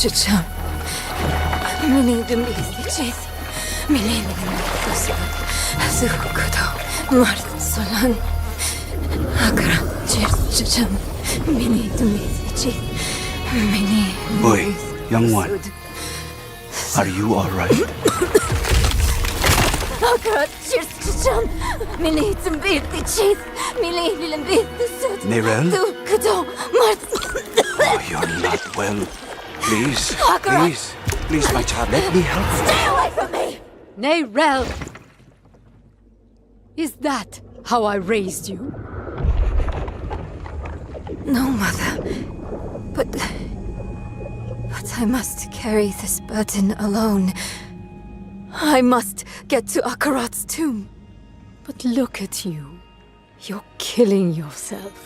Чичам. Мені думбістичіс. Мені досвід. Зухкото. Март солан. Акра чичам. Мені думбістичіс. Мені Boy, young one, are you all right? Акра чичам. Мені думбістичіс. Мені думбістичіс. Nerel? Зухкото. Март. Oh, you're not well. Please, please, my child, let me help you. Stay away from me! Nerel! Is that how I raised you? No, Mother. But I must carry this burden alone. I must get to Akarat's tomb. But look at you. You're killing yourself.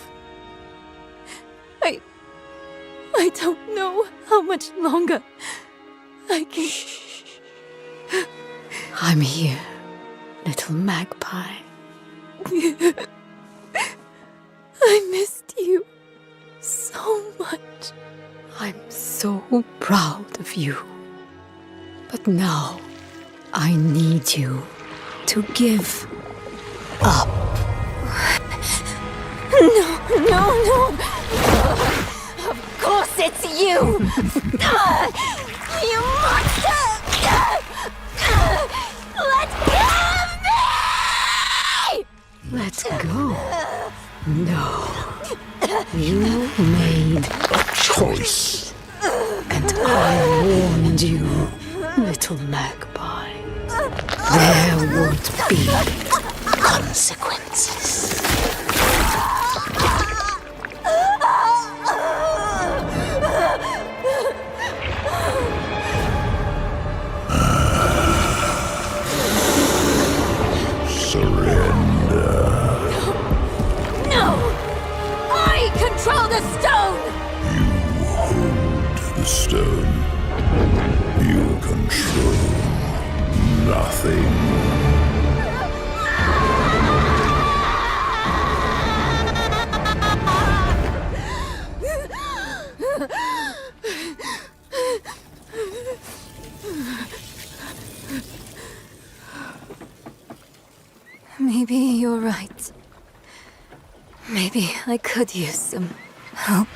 I don't know how much longer I can... I'm here, little magpie. I missed you so much. I'm so proud of you. But now, I need you to give up. No. Of course it's you! You monster! Let go of me! Let go. No. You made a choice. And I warned you, little magpie. There would be consequences. No! I control the stone! You hold the stone. You control nothing. Maybe you're right. Maybe I could use some help.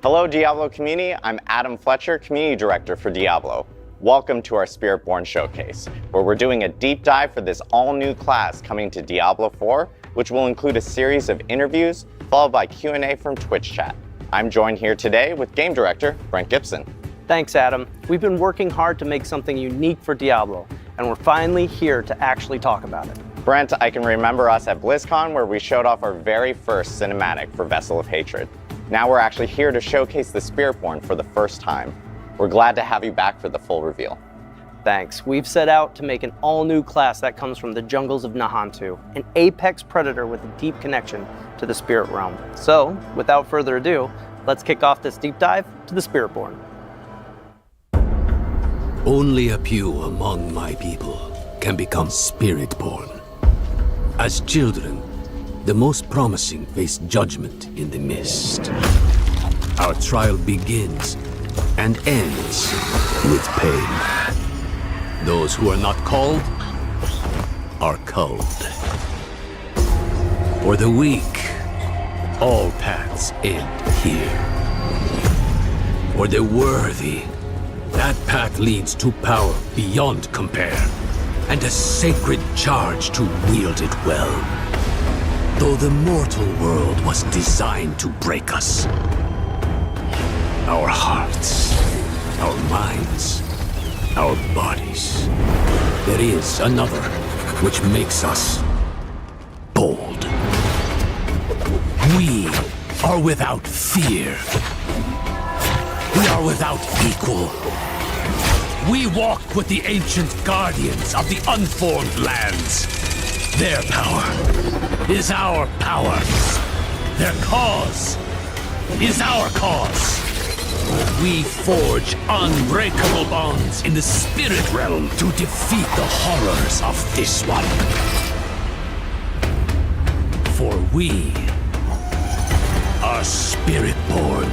Hello Diablo community, I'm Adam Fletcher, Community Director for Diablo. Welcome to our Spiritborn Showcase, where we're doing a deep dive for this all-new class coming to Diablo 4, which will include a series of interviews, followed by Q&A from Twitch chat. I'm joined here today with Game Director Brent Gibson. Thanks, Adam. We've been working hard to make something unique for Diablo, and we're finally here to actually talk about it. Brent, I can remember us at BlizzCon where we showed off our very first cinematic for Vessel of Hatred. Now we're actually here to showcase the Spiritborn for the first time. We're glad to have you back for the full reveal. Thanks. We've set out to make an all-new class that comes from the jungles of Nahantu, an apex predator with a deep connection to the spirit realm. So, without further ado, let's kick off this deep dive to the Spiritborn. Only a few among my people can become Spiritborn. As children, the most promising face judgment in the mist. Our trial begins and ends with pain. Those who are not called are culled. For the weak, all paths end here. For the worthy, that path leads to power beyond compare, and a sacred charge to wield it well. Though the mortal world was designed to break us, our hearts, our minds, our bodies, there is another which makes us bold. We are without fear. We are without equal. We walk with the ancient guardians of the unformed lands. Their power is our power. Their cause is our cause. We forge unbreakable bonds in the spirit realm to defeat the horrors of this one. For we are Spiritborn.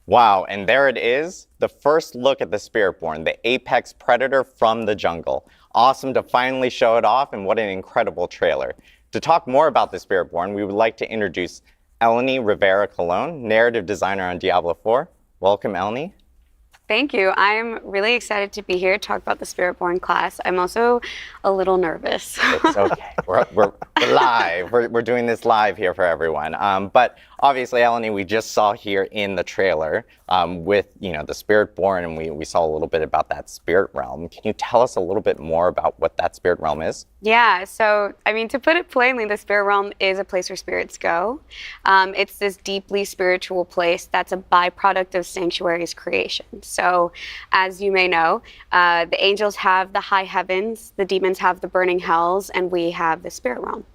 Wow, and there it is, the first look at the Spiritborn, the apex predator from the jungle. Awesome to finally show it off, and what an incredible trailer. To talk more about the Spiritborn, we would like to introduce Eleni Rivera-Colon, narrative designer on Diablo 4. Welcome, Eleni. Thank you. I'm really excited to be here to talk about the Spiritborn class. I'm also a little nervous. It's okay. We're live. We're doing this live here for everyone. But obviously, Eleni, we just saw here in the trailer with the Spiritborn, and we saw a little bit about that spirit realm. Can you tell us a little bit more about what that spirit realm is? Yeah, so, I mean, to put it plainly, the spirit realm is a place where spirits go. It's this deeply spiritual place that's a byproduct of Sanctuary's creation. So, as you may know, the angels have the high heavens, the demons have the burning hells, and we have the spirit realm.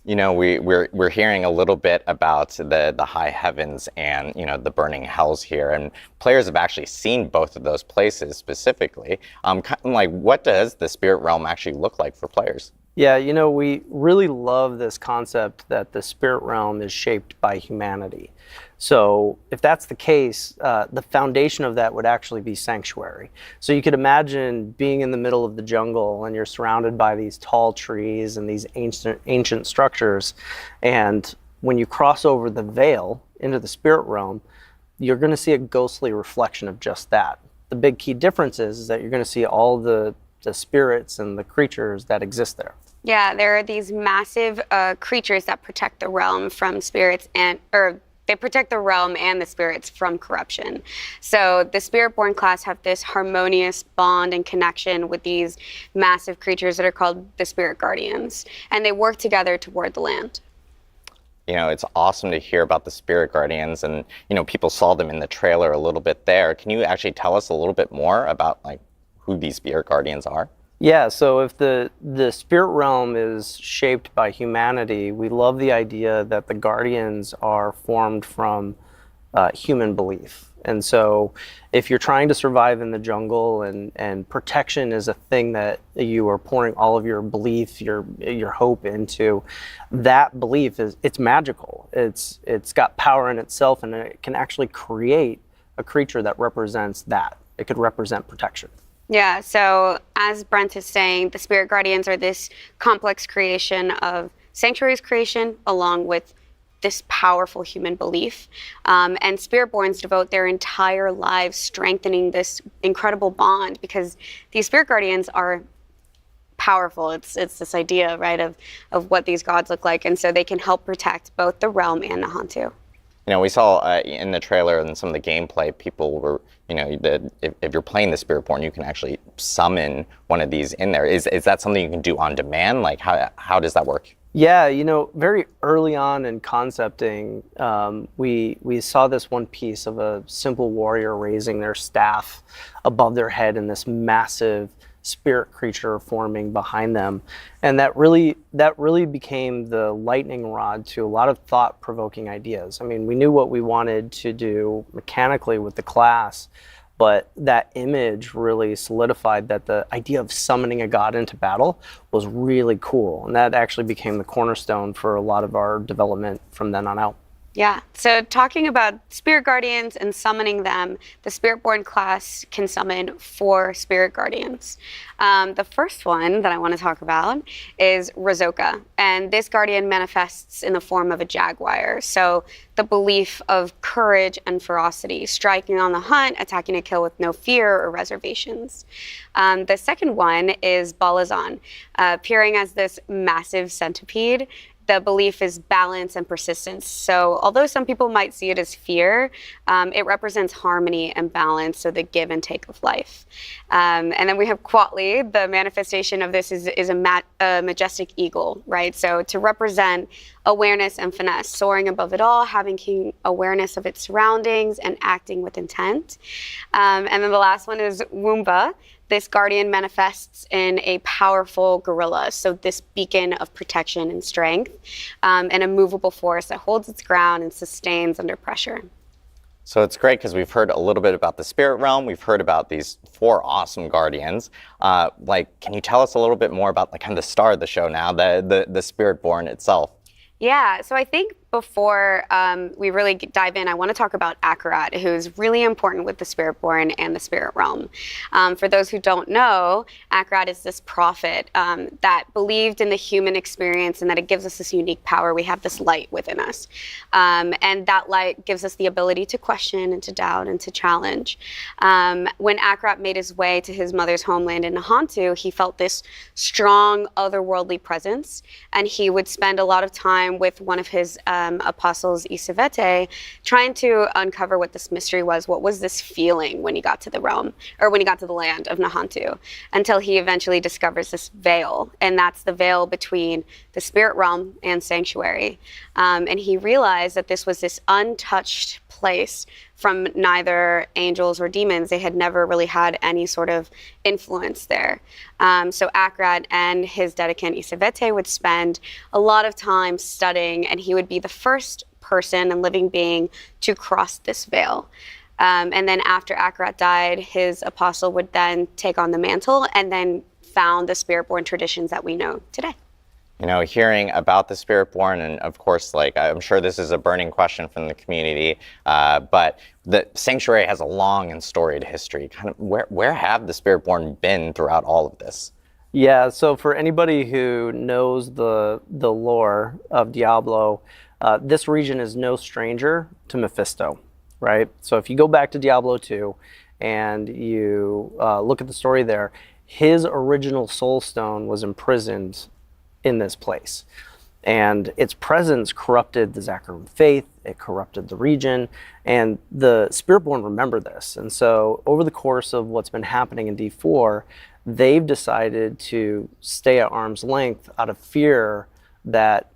You know, we're hearing a little bit about the high heavens and the burning hells here, and players have actually seen both of those places specifically. Kind of like, what does the spirit realm actually look like for players? Yeah, we really love this concept that the spirit realm is shaped by humanity. So if that's the case, the foundation of that would actually be Sanctuary. So you could imagine being in the middle of the jungle and you're surrounded by these tall trees and these ancient structures. And when you cross over the veil into the spirit realm, you're going to see a ghostly reflection of just that. The big key difference is that you're going to see all the spirits and the creatures that exist there. Yeah, there are these massive creatures that protect the realm from spirits they protect the realm and the spirits from corruption. So the Spiritborn class have this harmonious bond and connection with these massive creatures that are called the Spirit Guardians, and they work together to ward the land. It's awesome to hear about the Spirit Guardians, and people saw them in the trailer a little bit there. Can you actually tell us a little bit more about who these Spirit Guardians are? Yeah, so if the spirit realm is shaped by humanity, we love the idea that the guardians are formed from human belief. And so if you're trying to survive in the jungle and protection is a thing that you are pouring all of your belief, your hope into, that belief it's magical. It's got power in itself, and it can actually create a creature that represents that. It could represent protection. Yeah, so as Brent is saying, the Spirit Guardians are this complex creation of Sanctuary's creation along with this powerful human belief. And Spiritborns devote their entire lives strengthening this incredible bond because these Spirit Guardians are powerful. It's this idea, right, of what these gods look like. And so they can help protect both the realm and Nahantu. We saw in the trailer and some of the gameplay, people were, if you're playing the Spiritborn, you can actually summon one of these in there. Is that something you can do on demand? Like, how does that work? Yeah, very early on in concepting, we saw this one piece of a simple warrior raising their staff above their head and this massive spirit creature forming behind them. And that really became the lightning rod to a lot of thought-provoking ideas. I mean, we knew what we wanted to do mechanically with the class, But that image really solidified that the idea of summoning a god into battle was really cool. And that actually became the cornerstone for a lot of our development from then on out. Yeah, so talking about spirit guardians and summoning them, the Spiritborn class can summon 4 spirit guardians. The first one that I want to talk about is Razoka, and this guardian manifests in the form of a jaguar. So the belief of courage and ferocity, striking on the hunt, attacking a kill with no fear or reservations. The second one is Balazan, appearing as this massive centipede. The belief is balance and persistence. So although some people might see it as fear, it represents harmony and balance, so the give and take of life. And then we have Quatli. The manifestation of this is a majestic eagle, right? So to represent awareness and finesse, soaring above it all, having keen awareness of its surroundings and acting with intent. And then the last one is Woomba. This guardian manifests in a powerful gorilla, so this beacon of protection and strength, and a movable force that holds its ground and sustains under pressure. So it's great because we've heard a little bit about the spirit realm. We've heard about these 4 awesome guardians. Can you tell us a little bit more about kind of the star of the show now, the Spiritborn itself? Yeah, so I think before we really dive in, I want to talk about Akarat, who's really important with the Spiritborn and the spirit realm. For those who don't know, Akarat is this prophet that believed in the human experience and that it gives us this unique power. We have this light within us. And that light gives us the ability to question and to doubt and to challenge. When Akarat made his way to his mother's homeland in Nahantu, he felt this strong otherworldly presence, and he would spend a lot of time with one of his apostles, Isivete, trying to uncover what this mystery was. What was this feeling when he got to the realm, or when he got to the land of Nahantu, until he eventually discovers this veil, and that's the veil between the spirit realm and sanctuary. And he realized that this was this untouched place from neither angels or demons. They had never really had any sort of influence there. So Akarat and his dedicant Isivete would spend a lot of time studying, and he would be the first person and living being to cross this veil. And then after Akarat died, his apostle would then take on the mantle and then found the Spiritborn traditions that we know today. You know, hearing about the Spiritborn, and of course, I'm sure this is a burning question from the community, but the Sanctuary has a long and storied history. Kind of where have the Spiritborn been throughout all of this? Yeah, so for anybody who knows the lore of Diablo, this region is no stranger to Mephisto, right? So if you go back to Diablo 2 and you look at the story there, his original soul stone was imprisoned in this place. And its presence corrupted the Zakarum faith, it corrupted the region, and the Spiritborn remember this. And so over the course of what's been happening in D4, they've decided to stay at arm's length out of fear that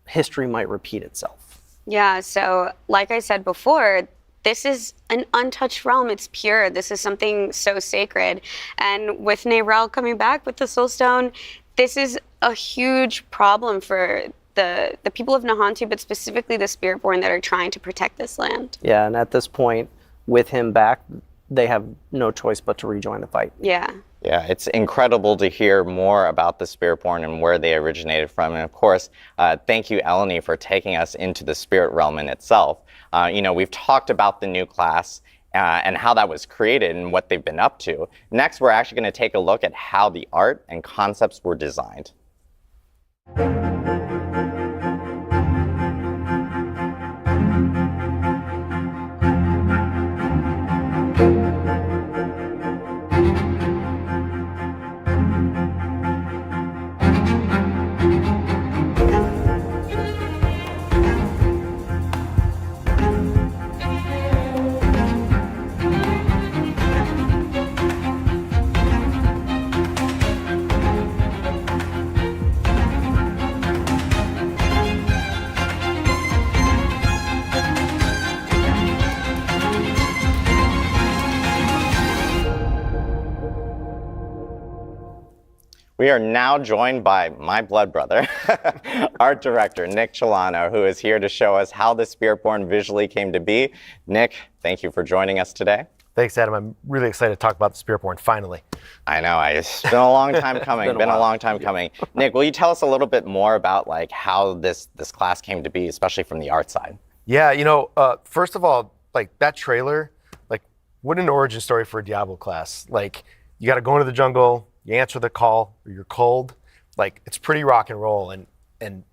history might repeat itself. Yeah, so like I said before, this is an untouched realm. It's pure. This is something so sacred. And with Neyrel coming back with the Soulstone, this is a huge problem for the people of Nahantu, but specifically the Spiritborn that are trying to protect this land. Yeah, and at this point, with him back, they have no choice but to rejoin the fight. Yeah. Yeah, it's incredible to hear more about the Spiritborn and where they originated from. And of course, thank you, Eleni, for taking us into the spirit realm in itself. We've talked about the new class and how that was created and what they've been up to. Next, we're actually going to take a look at how the art and concepts were designed. We are now joined by my blood brother, art director, Nick Celano, who is here to show us how the Spiritborn visually came to be. Nick, thank you for joining us today. Thanks, Adam. I'm really excited to talk about the Spiritborn, finally. I know, it's been a long time coming, been a long time coming. Nick, will you tell us a little bit more about like how this class came to be, especially from the art side? Yeah, first of all, like that trailer, like what an origin story for a Diablo class. Like you got to go into the jungle, you answer the call, or you're cold. Like it's pretty rock and roll. And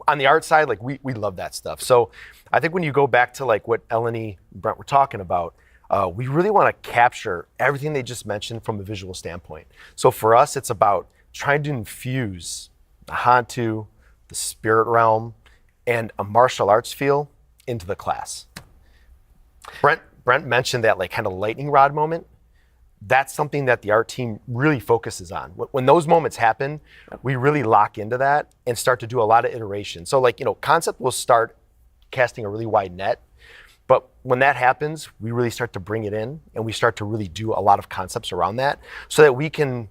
on the art side, like we love that stuff. So I think when you go back to like what Eleni and Brent were talking about, we really want to capture everything they just mentioned from a visual standpoint. So for us, it's about trying to infuse the Hantu, the spirit realm, and a martial arts feel into the class. Brent mentioned that like kind of lightning rod moment. That's something that the art team really focuses on. When those moments happen, we really lock into that and start to do a lot of iteration. So like, concept will start casting a really wide net. But when that happens, we really start to bring it in and we start to really do a lot of concepts around that so that we can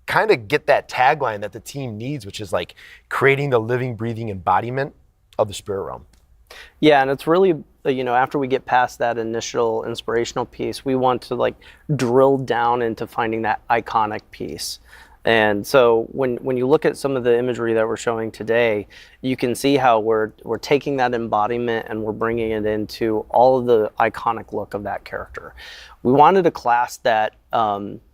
kind of get that tagline that the team needs, which is like creating the living, breathing embodiment of the spirit realm. Yeah, and it's really, after we get past that initial inspirational piece, we want to like drill down into finding that iconic piece. And so when you look at some of the imagery that we're showing today, you can see how we're taking that embodiment and we're bringing it into all of the iconic look of that character. We wanted a class that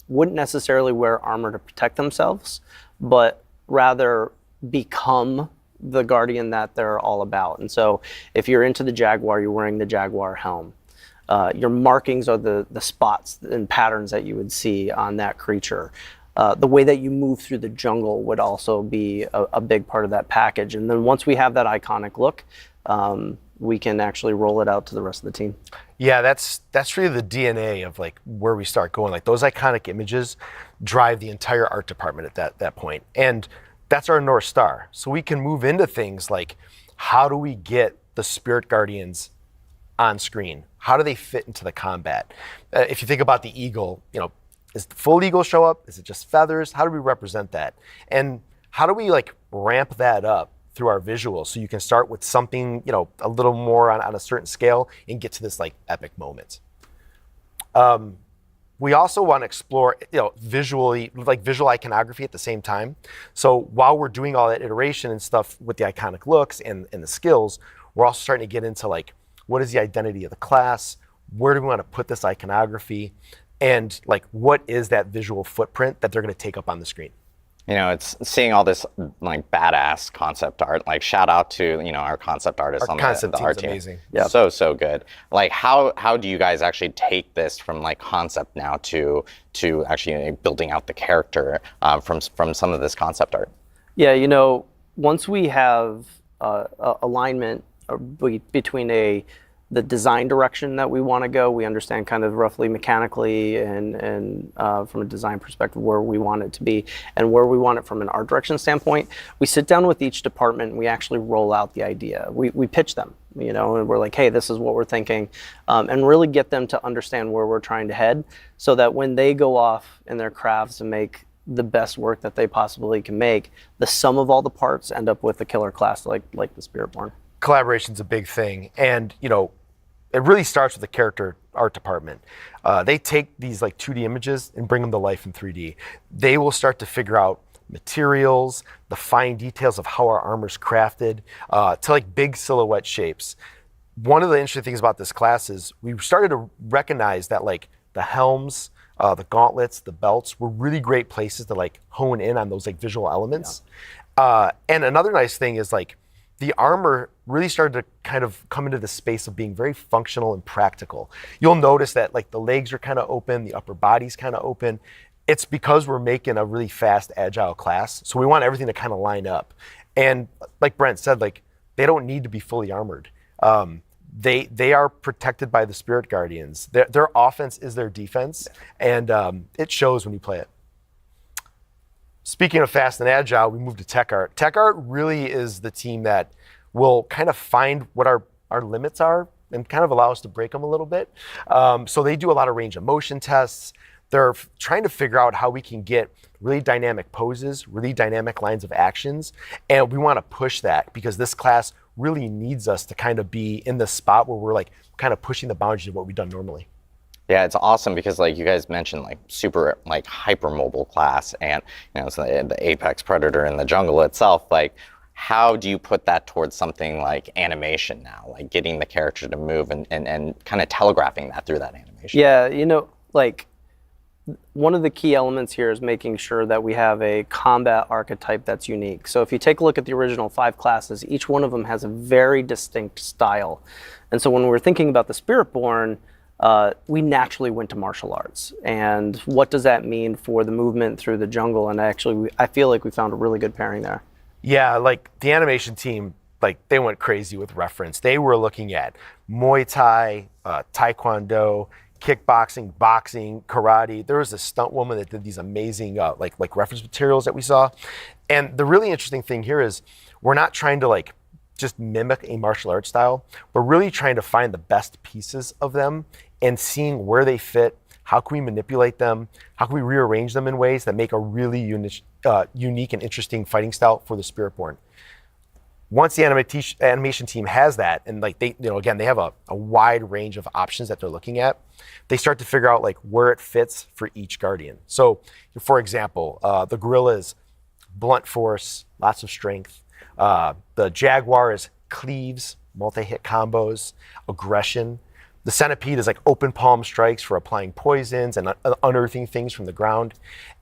wouldn't necessarily wear armor to protect themselves, but rather become the guardian that they're all about. And so if you're into the Jaguar, you're wearing the Jaguar helm. Your markings are the spots and patterns that you would see on that creature. The way that you move through the jungle would also be a big part of that package. And then once we have that iconic look, we can actually roll it out to the rest of the team. Yeah, that's really the DNA of like where we start going. Like those iconic images drive the entire art department at that point. And that's our North Star. So we can move into things like how do we get the Spirit Guardians on screen? How do they fit into the combat? If you think about the eagle, is the full eagle show up? Is it just feathers? How do we represent that? And how do we like ramp that up through our visuals so you can start with something, a little more on a certain scale and get to this like epic moment. We also want to explore, visually, like visual iconography at the same time. So while we're doing all that iteration and stuff with the iconic looks and the skills, we're also starting to get into like, what is the identity of the class? Where do we want to put this iconography? And like, what is that visual footprint that they're going to take up on the screen? It's seeing all this like badass concept art. Like shout out to our concept artists on the art team. Amazing. Yeah, so good. Like how do you guys actually take this from like concept now to actually building out the character from some of this concept art? Yeah, once we have alignment between the design direction that we want to go, we understand kind of roughly mechanically and from a design perspective where we want it to be and where we want it from an art direction standpoint. We sit down with each department and we actually roll out the idea. We pitch them, and we're like, hey, this is what we're thinking, and really get them to understand where we're trying to head so that when they go off in their crafts and make the best work that they possibly can make, the sum of all the parts end up with a killer class like the Spiritborn. Collaboration's a big thing. And, it really starts with the character art department. They take these like 2D images and bring them to life in 3D. They will start to figure out materials, the fine details of how our armor's crafted, to like big silhouette shapes. One of the interesting things about this class is we started to recognize that like the helms, the gauntlets, the belts were really great places to like hone in on those like visual elements. Yeah. And another nice thing is like the armor really started to kind of come into the space of being very functional and practical. You'll notice that like the legs are kind of open, the upper body's kind of open. It's because we're making a really fast, agile class. So we want everything to kind of line up. And like Brent said, like they don't need to be fully armored. They are protected by the Spirit Guardians. Their offense is their defense, and it shows when you play it. Speaking of fast and agile, we move to tech art. Tech art really is the team that will kind of find what our limits are and kind of allow us to break them a little bit. So they do a lot of range of motion tests. They're trying to figure out how we can get really dynamic poses, really dynamic lines of actions. And we want to push that because this class really needs us to kind of be in the spot where we're like kind of pushing the boundaries of what we've done normally. Yeah, it's awesome because like you guys mentioned like super like hypermobile class and it's the apex predator in the jungle itself. Like how do you put that towards something like animation now, like getting the character to move and kind of telegraphing that through that animation? Yeah, like one of the key elements here is making sure that we have a combat archetype that's unique. So if you take a look at the original 5 classes, each one of them has a very distinct style. And so when we're thinking about the Spiritborn, we naturally went to martial arts. And what does that mean for the movement through the jungle? And actually, I feel like we found a really good pairing there. Yeah, like the animation team, like they went crazy with reference. They were looking at Muay Thai, Taekwondo, kickboxing, boxing, karate. There was a stunt woman that did these amazing like reference materials that we saw. And the really interesting thing here is we're not trying to like just mimic a martial arts style. We're really trying to find the best pieces of them and seeing where they fit. How can we manipulate them? How can we rearrange them in ways that make a really unique and interesting fighting style for the Spiritborn? Once the animation team has that, and like they, again, they have a wide range of options that they're looking at, they start to figure out like where it fits for each Guardian. So, for example, the gorilla is blunt force, lots of strength. The jaguar is cleaves, multi-hit combos, aggression. The centipede is like open palm strikes for applying poisons and unearthing things from the ground.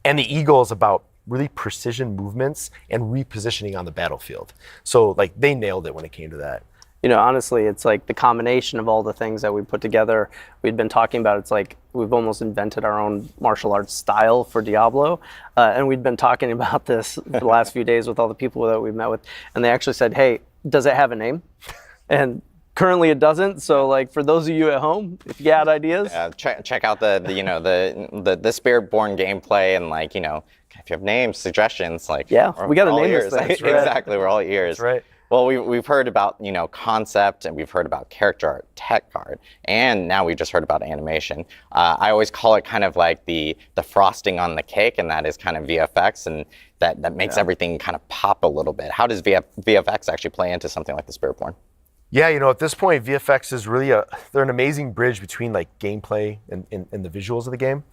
And the eagle is about really precision movements and repositioning on the battlefield. So like they nailed it when it came to that. Honestly, it's like the combination of all the things that we put together. We'd been talking about, it's like we've almost invented our own martial arts style for Diablo. And we'd been talking about this the last few days with all the people that we've met with. And they actually said, hey, does it have a name? And currently it doesn't. So like for those of you at home, if you got ideas, check out the Spiritborn gameplay and like, if you have names, suggestions, like we got to name this thing. Right. Exactly, we're all ears. That's right. Well, we've heard about concept, and we've heard about character art, tech art, and now we just heard about animation. I always call it kind of like the frosting on the cake, and that is kind of VFX, and that makes everything kind of pop a little bit. How does VFX actually play into something like the Spiritborn? Yeah, at this point, VFX is really they're an amazing bridge between like gameplay and the visuals of the game.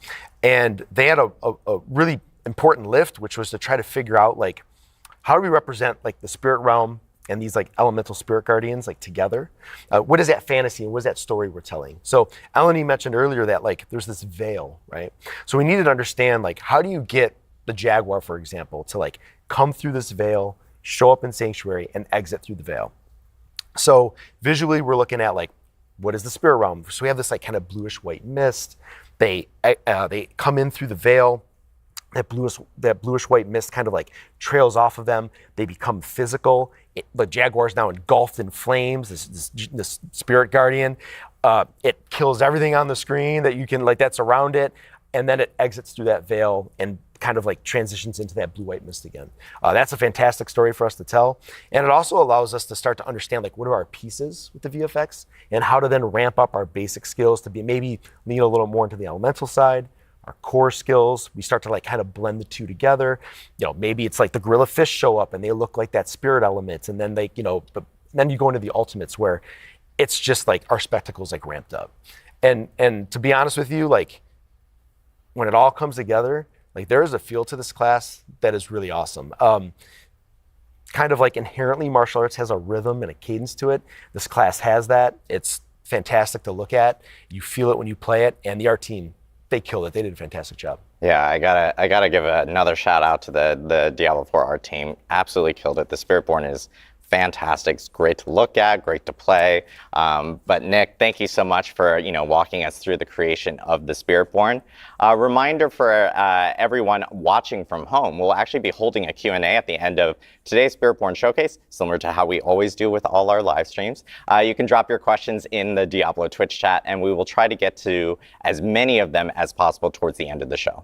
And they had a really important lift, which was to try to figure out like, how do we represent like the spirit realm and these like elemental spirit guardians like together? What is that fantasy and what is that story we're telling? So Eleni mentioned earlier that like there's this veil, right? So we needed to understand like, how do you get the jaguar, for example, to like come through this veil, show up in Sanctuary and exit through the veil? So visually, we're looking at like, what is the spirit realm? So we have this like kind of bluish white mist. They come in through the veil. That bluish white mist kind of like trails off of them. They become physical. The jaguar is now engulfed in flames. This spirit guardian. It kills everything on the screen that you can like that's around it, and then it exits through that veil and kind of like transitions into that blue-white mist again. That's a fantastic story for us to tell. And it also allows us to start to understand like what are our pieces with the VFX and how to then ramp up our basic skills to be maybe lean a little more into the elemental side, our core skills. We start to like kind of blend the two together. Maybe it's like the gorilla fish show up and they look like that spirit element. And then they, then you go into the ultimates where it's just like our spectacles like ramped up. And to be honest with you, like when it all comes together, like there is a feel to this class that is really awesome. Kind of like inherently martial arts has a rhythm and a cadence to it. This class has that. It's fantastic to look at. You feel it when you play it, and the art team, they killed it. They did a fantastic job. Yeah, I gotta give another shout out to the Diablo 4 art team. Absolutely killed it. The Spiritborn is fantastic. It's great to look at, great to play. But Nick, thank you so much for walking us through the creation of the Spiritborn. Reminder for everyone watching from home, we'll actually be holding a Q&A at the end of today's Spiritborn showcase, similar to how we always do with all our live streams. You can drop your questions in the Diablo Twitch chat, and we will try to get to as many of them as possible towards the end of the show.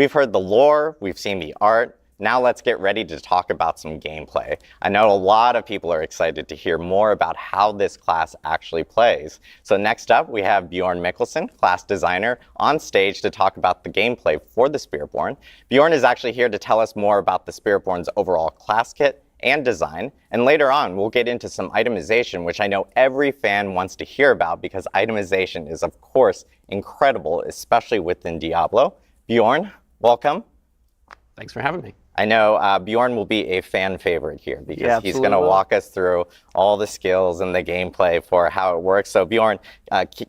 we've heard the lore, we've seen the art. Now let's get ready to talk about some gameplay. I know a lot of people are excited to hear more about how this class actually plays. So next up, we have Bjorn Mikkelsen, class designer, on stage to talk about the gameplay for the Spiritborn. Bjorn is actually here to tell us more about the Spiritborn's overall class kit and design. And later on, we'll get into some itemization, which I know every fan wants to hear about because itemization is, of course, incredible, especially within Diablo. Bjorn, welcome. Thanks for having me. I know Bjorn will be a fan favorite here because Yeah, he's going to walk us through all the skills and the gameplay for how it works. So Bjorn,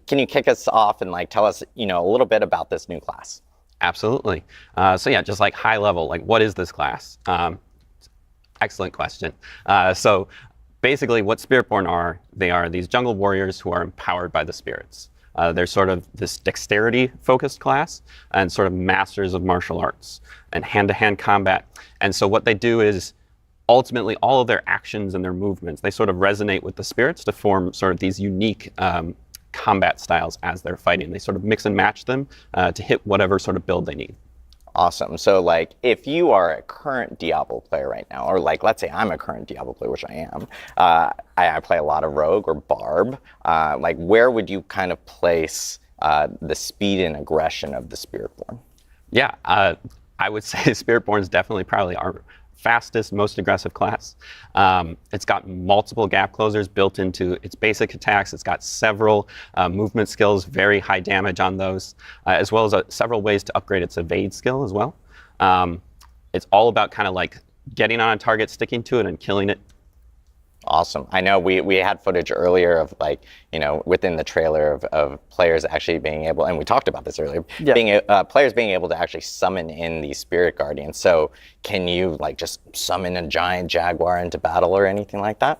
can you kick us off and tell us a little bit about this new class? Absolutely. So yeah, just high level, what is this class? Excellent question. So basically what Spiritborn are, they are these jungle warriors who are empowered by the spirits. They're sort of this dexterity-focused class and sort of masters of martial arts and hand-to-hand combat. And so what they do is ultimately all of their actions and their movements, they sort of resonate with the spirits to form sort of these unique combat styles as they're fighting. They sort of mix and match them to hit whatever sort of build they need. Awesome. So if you are a current Diablo player right now, or let's say I'm a current Diablo player, which I am, I play a lot of Rogue or Barb, where would you kind of place the speed and aggression of the Spiritborn? Yeah, I would say Spiritborn is definitely probably our fastest, most aggressive class. It's got multiple gap closers built into its basic attacks. It's got several movement skills, very high damage on those, as well as several ways to upgrade its evade skill as well. It's all about kind of getting on a target, sticking to it, and killing it. Awesome. I know we had footage earlier of within the trailer of players actually being able, and we talked about this earlier, players being able to actually summon in these spirit guardians. So can you just summon a giant jaguar into battle or anything like that?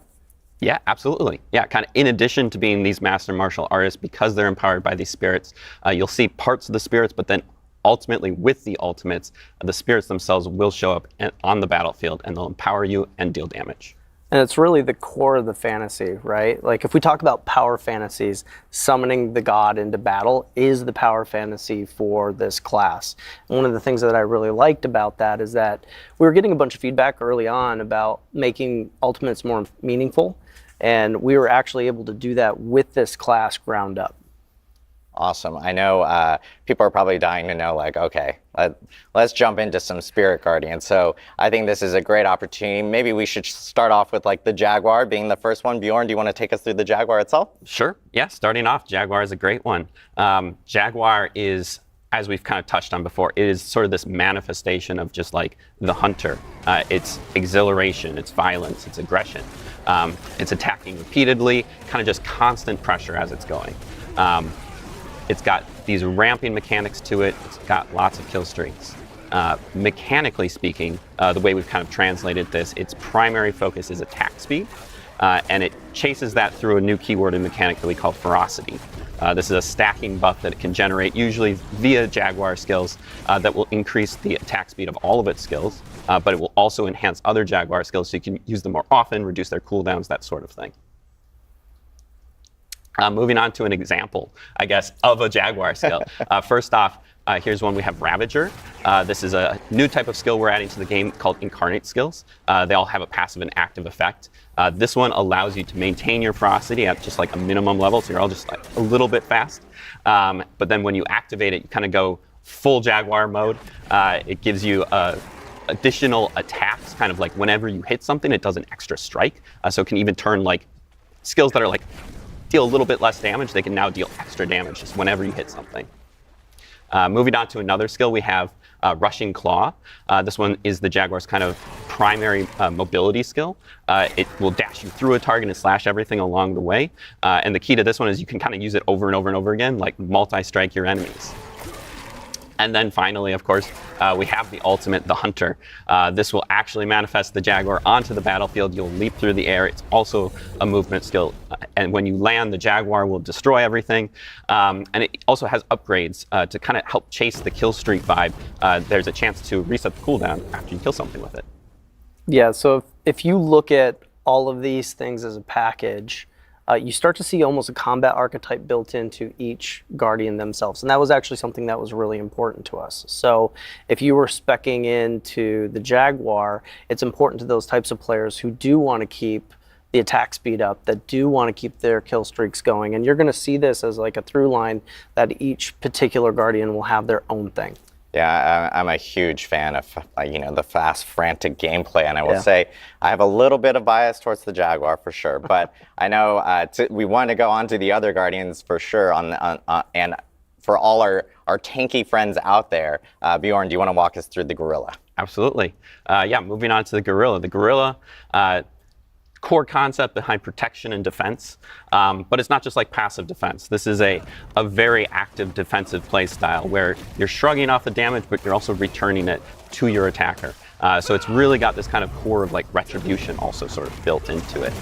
Yeah, absolutely. Yeah, kind of in addition to being these master martial artists, because they're empowered by these spirits, you'll see parts of the spirits, but then ultimately with the ultimates, the spirits themselves will show up on the battlefield and they'll empower you and deal damage. And it's really the core of the fantasy, right? If we talk about power fantasies, summoning the god into battle is the power fantasy for this class. And one of the things that I really liked about that is that we were getting a bunch of feedback early on about making ultimates more meaningful, and we were actually able to do that with this class ground up. Awesome. I know people are probably dying to know, okay, let's jump into some Spirit Guardians. So I think this is a great opportunity. Maybe we should start off with the Jaguar being the first one. Bjorn, do you want to take us through the Jaguar itself? Sure. Yeah, starting off, Jaguar is a great one. Jaguar is, as we've kind of touched on before, it is sort of this manifestation of just the hunter. It's exhilaration, it's violence, it's aggression. It's attacking repeatedly, kind of just constant pressure as it's going. It's got these ramping mechanics to it. It's got lots of kill streaks. Mechanically speaking, the way we've kind of translated this, its primary focus is attack speed, and it chases that through a new keyword and mechanic that we call ferocity. This is a stacking buff that it can generate, usually via Jaguar skills, that will increase the attack speed of all of its skills, but it will also enhance other Jaguar skills so you can use them more often, reduce their cooldowns, that sort of thing. Moving on to an example, I guess, of a Jaguar skill. First off, here's one we have Ravager. This is a new type of skill we're adding to the game called Incarnate skills. They all have a passive and active effect. This one allows you to maintain your ferocity at just a minimum level, so you're all just a little bit fast. But then when you activate it, you kind of go full Jaguar mode. It gives you additional attacks, kind of whenever you hit something, it does an extra strike. So it can even turn skills that are deal a little bit less damage, they can now deal extra damage just whenever you hit something. Moving on to another skill, we have Rushing Claw. This one is the Jaguar's kind of primary mobility skill. It will dash you through a target and slash everything along the way. And the key to this one is you can kind of use it over and over and over again, multi-strike your enemies. And then finally, of course, we have the ultimate, the Hunter. This will actually manifest the Jaguar onto the battlefield. You'll leap through the air. It's also a movement skill. And when you land, the Jaguar will destroy everything. And it also has upgrades to kind of help chase the kill streak vibe. There's a chance to reset the cooldown after you kill something with it. Yeah, so if you look at all of these things as a package, you start to see almost a combat archetype built into each Guardian themselves. And that was actually something that was really important to us. So if you were speccing into the Jaguar, it's important to those types of players who do want to keep the attack speed up, that do want to keep their kill streaks going. And you're going to see this as like a through line that each particular Guardian will have their own thing. Yeah, I'm a huge fan of the fast, frantic gameplay, and I will say I have a little bit of bias towards the Jaguar for sure. But I know we want to go on to the other Guardians for sure. And for all our tanky friends out there, Bjorn, do you want to walk us through the Gorilla? Absolutely. Moving on to the Gorilla. The Gorilla. Core concept behind protection and defense, but it's not just like passive defense. This is a very active defensive play style where you're shrugging off the damage, but you're also returning it to your attacker. So it's really got this kind of core of like retribution also sort of built into it.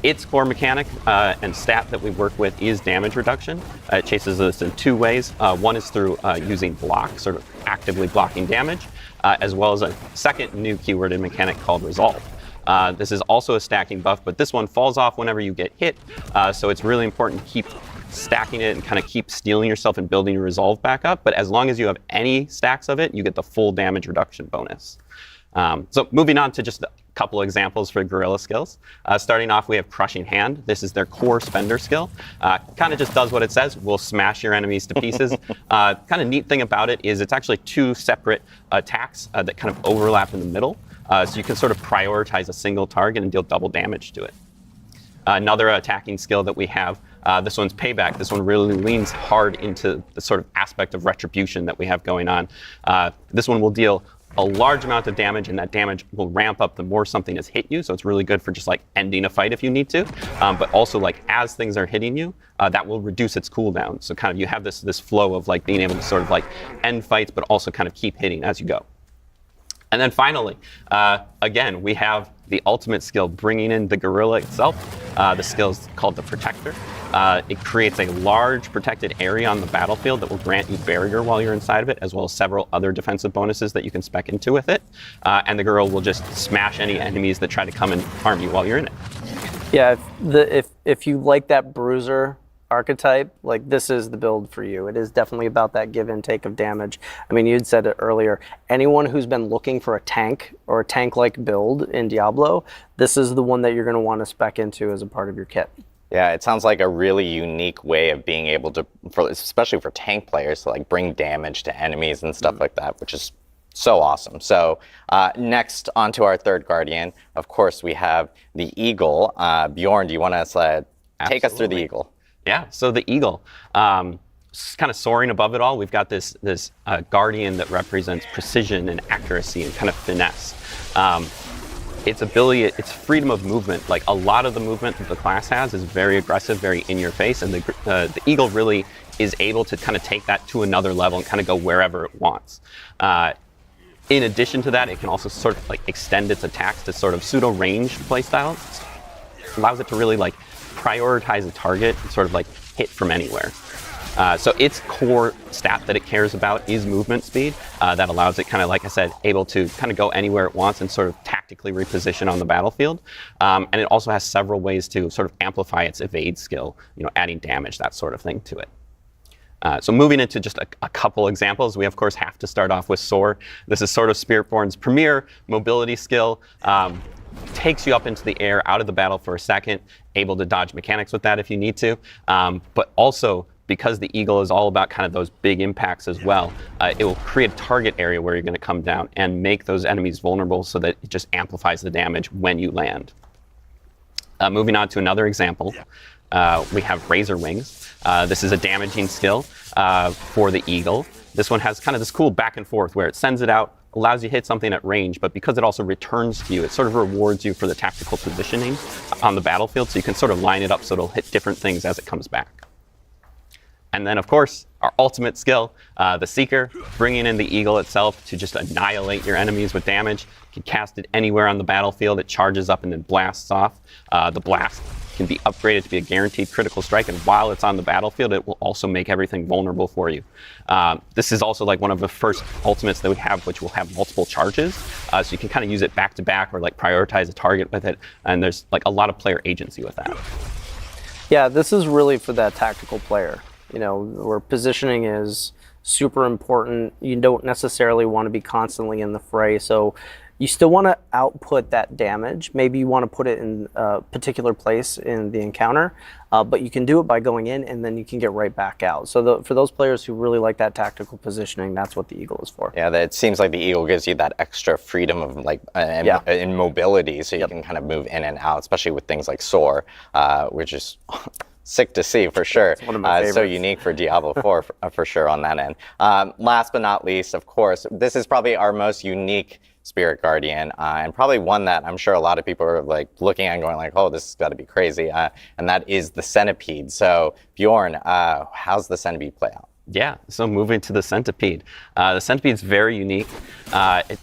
Its core mechanic and stat that we work with is damage reduction. It chases this in two ways. One is through using block, sort of actively blocking damage, as well as a second new keyword and mechanic called resolve. This is also a stacking buff, but this one falls off whenever you get hit, so it's really important to keep stacking it and kind of keep stealing yourself and building your resolve back up. But as long as you have any stacks of it, you get the full damage reduction bonus. So moving on to just a couple examples for Gorilla skills. Starting off, we have Crushing Hand. This is their core spender skill. Kind of just does what it says. We'll smash your enemies to pieces. Kind of neat thing about it is it's actually two separate attacks that kind of overlap in the middle. So you can sort of prioritize a single target and deal double damage to it. Another attacking skill that we have, this one's Payback. This one really leans hard into the sort of aspect of retribution that we have going on. This one will deal a large amount of damage, and that damage will ramp up the more something has hit you. So it's really good for just like ending a fight if you need to. But also like as things are hitting you, that will reduce its cooldown. So kind of you have this flow of like being able to sort of like end fights, but also kind of keep hitting as you go. And then finally, again, we have the ultimate skill, bringing in the Gorilla itself. The skill is called the Protector. It creates a large protected area on the battlefield that will grant you barrier while you're inside of it, as well as several other defensive bonuses that you can spec into with it. And the Gorilla will just smash any enemies that try to come and harm you while you're in it. Yeah, if you like that bruiser archetype, like this is the build for you. It is definitely about that give and take of damage. I mean, you'd said it earlier. Anyone who's been looking for a tank or a tank-like build in Diablo, this is the one that you're going to want to spec into as a part of your kit. Yeah, it sounds like a really unique way of being able to, especially for tank players, to like bring damage to enemies and stuff like that, which is so awesome. So next, on to our third Guardian. Of course, we have the Eagle. Bjorn, do you want to take us through the Eagle? Yeah, so the Eagle, kind of soaring above it all, we've got this Guardian that represents precision and accuracy and kind of finesse. Its ability, its freedom of movement, like a lot of the movement that the class has is very aggressive, very in your face, and the Eagle really is able to kind of take that to another level and kind of go wherever it wants. In addition to that, it can also sort of like extend its attacks to sort of pseudo-ranged playstyles. Allows it to really like prioritize a target and sort of like hit from anywhere. So its core stat that it cares about is movement speed. That allows it kind of, like I said, able to kind of go anywhere it wants and sort of tactically reposition on the battlefield. And it also has several ways to sort of amplify its evade skill, adding damage, that sort of thing to it. So moving into just a couple examples, we of course have to start off with Soar. This is sort of Spiritborn's premier mobility skill. Takes you up into the air, out of the battle for a second, able to dodge mechanics with that if you need to. But also, because the Eagle is all about kind of those big impacts as well, it will create a target area where you're going to come down and make those enemies vulnerable so that it just amplifies the damage when you land. Moving on to another example, we have Razor Wings. This is a damaging skill for the Eagle. This one has kind of this cool back and forth where it sends it out, allows you to hit something at range, but because it also returns to you, it sort of rewards you for the tactical positioning on the battlefield, so you can sort of line it up so it'll hit different things as it comes back. And then, of course, our ultimate skill, the Seeker, bringing in the Eagle itself to just annihilate your enemies with damage. You can cast it anywhere on the battlefield. It charges up and then blasts off. The blast can be upgraded to be a guaranteed critical strike, and while it's on the battlefield, it will also make everything vulnerable for you. This is also like one of the first ultimates that we have, which will have multiple charges, so you can kind of use it back to back or like prioritize a target with it, and there's like a lot of player agency with that. Yeah, this is really for that tactical player, where positioning is super important. You don't necessarily want to be constantly in the fray, so you still want to output that damage. Maybe you want to put it in a particular place in the encounter, but you can do it by going in and then you can get right back out. So for those players who really like that tactical positioning, that's what the Eagle is for. Yeah, it seems like the Eagle gives you that extra freedom of in mobility, so you can kind of move in and out, especially with things like Soar, which is sick to see for sure. It's one of my favorites. So unique for Diablo 4 for sure on that end. Last but not least, of course, this is probably our most unique Spirit Guardian, and probably one that I'm sure a lot of people are like looking at and going like, oh, this has got to be crazy, and that is the Centipede. So Bjorn, how's the Centipede play out? Yeah, so moving to the Centipede. The Centipede's very unique. It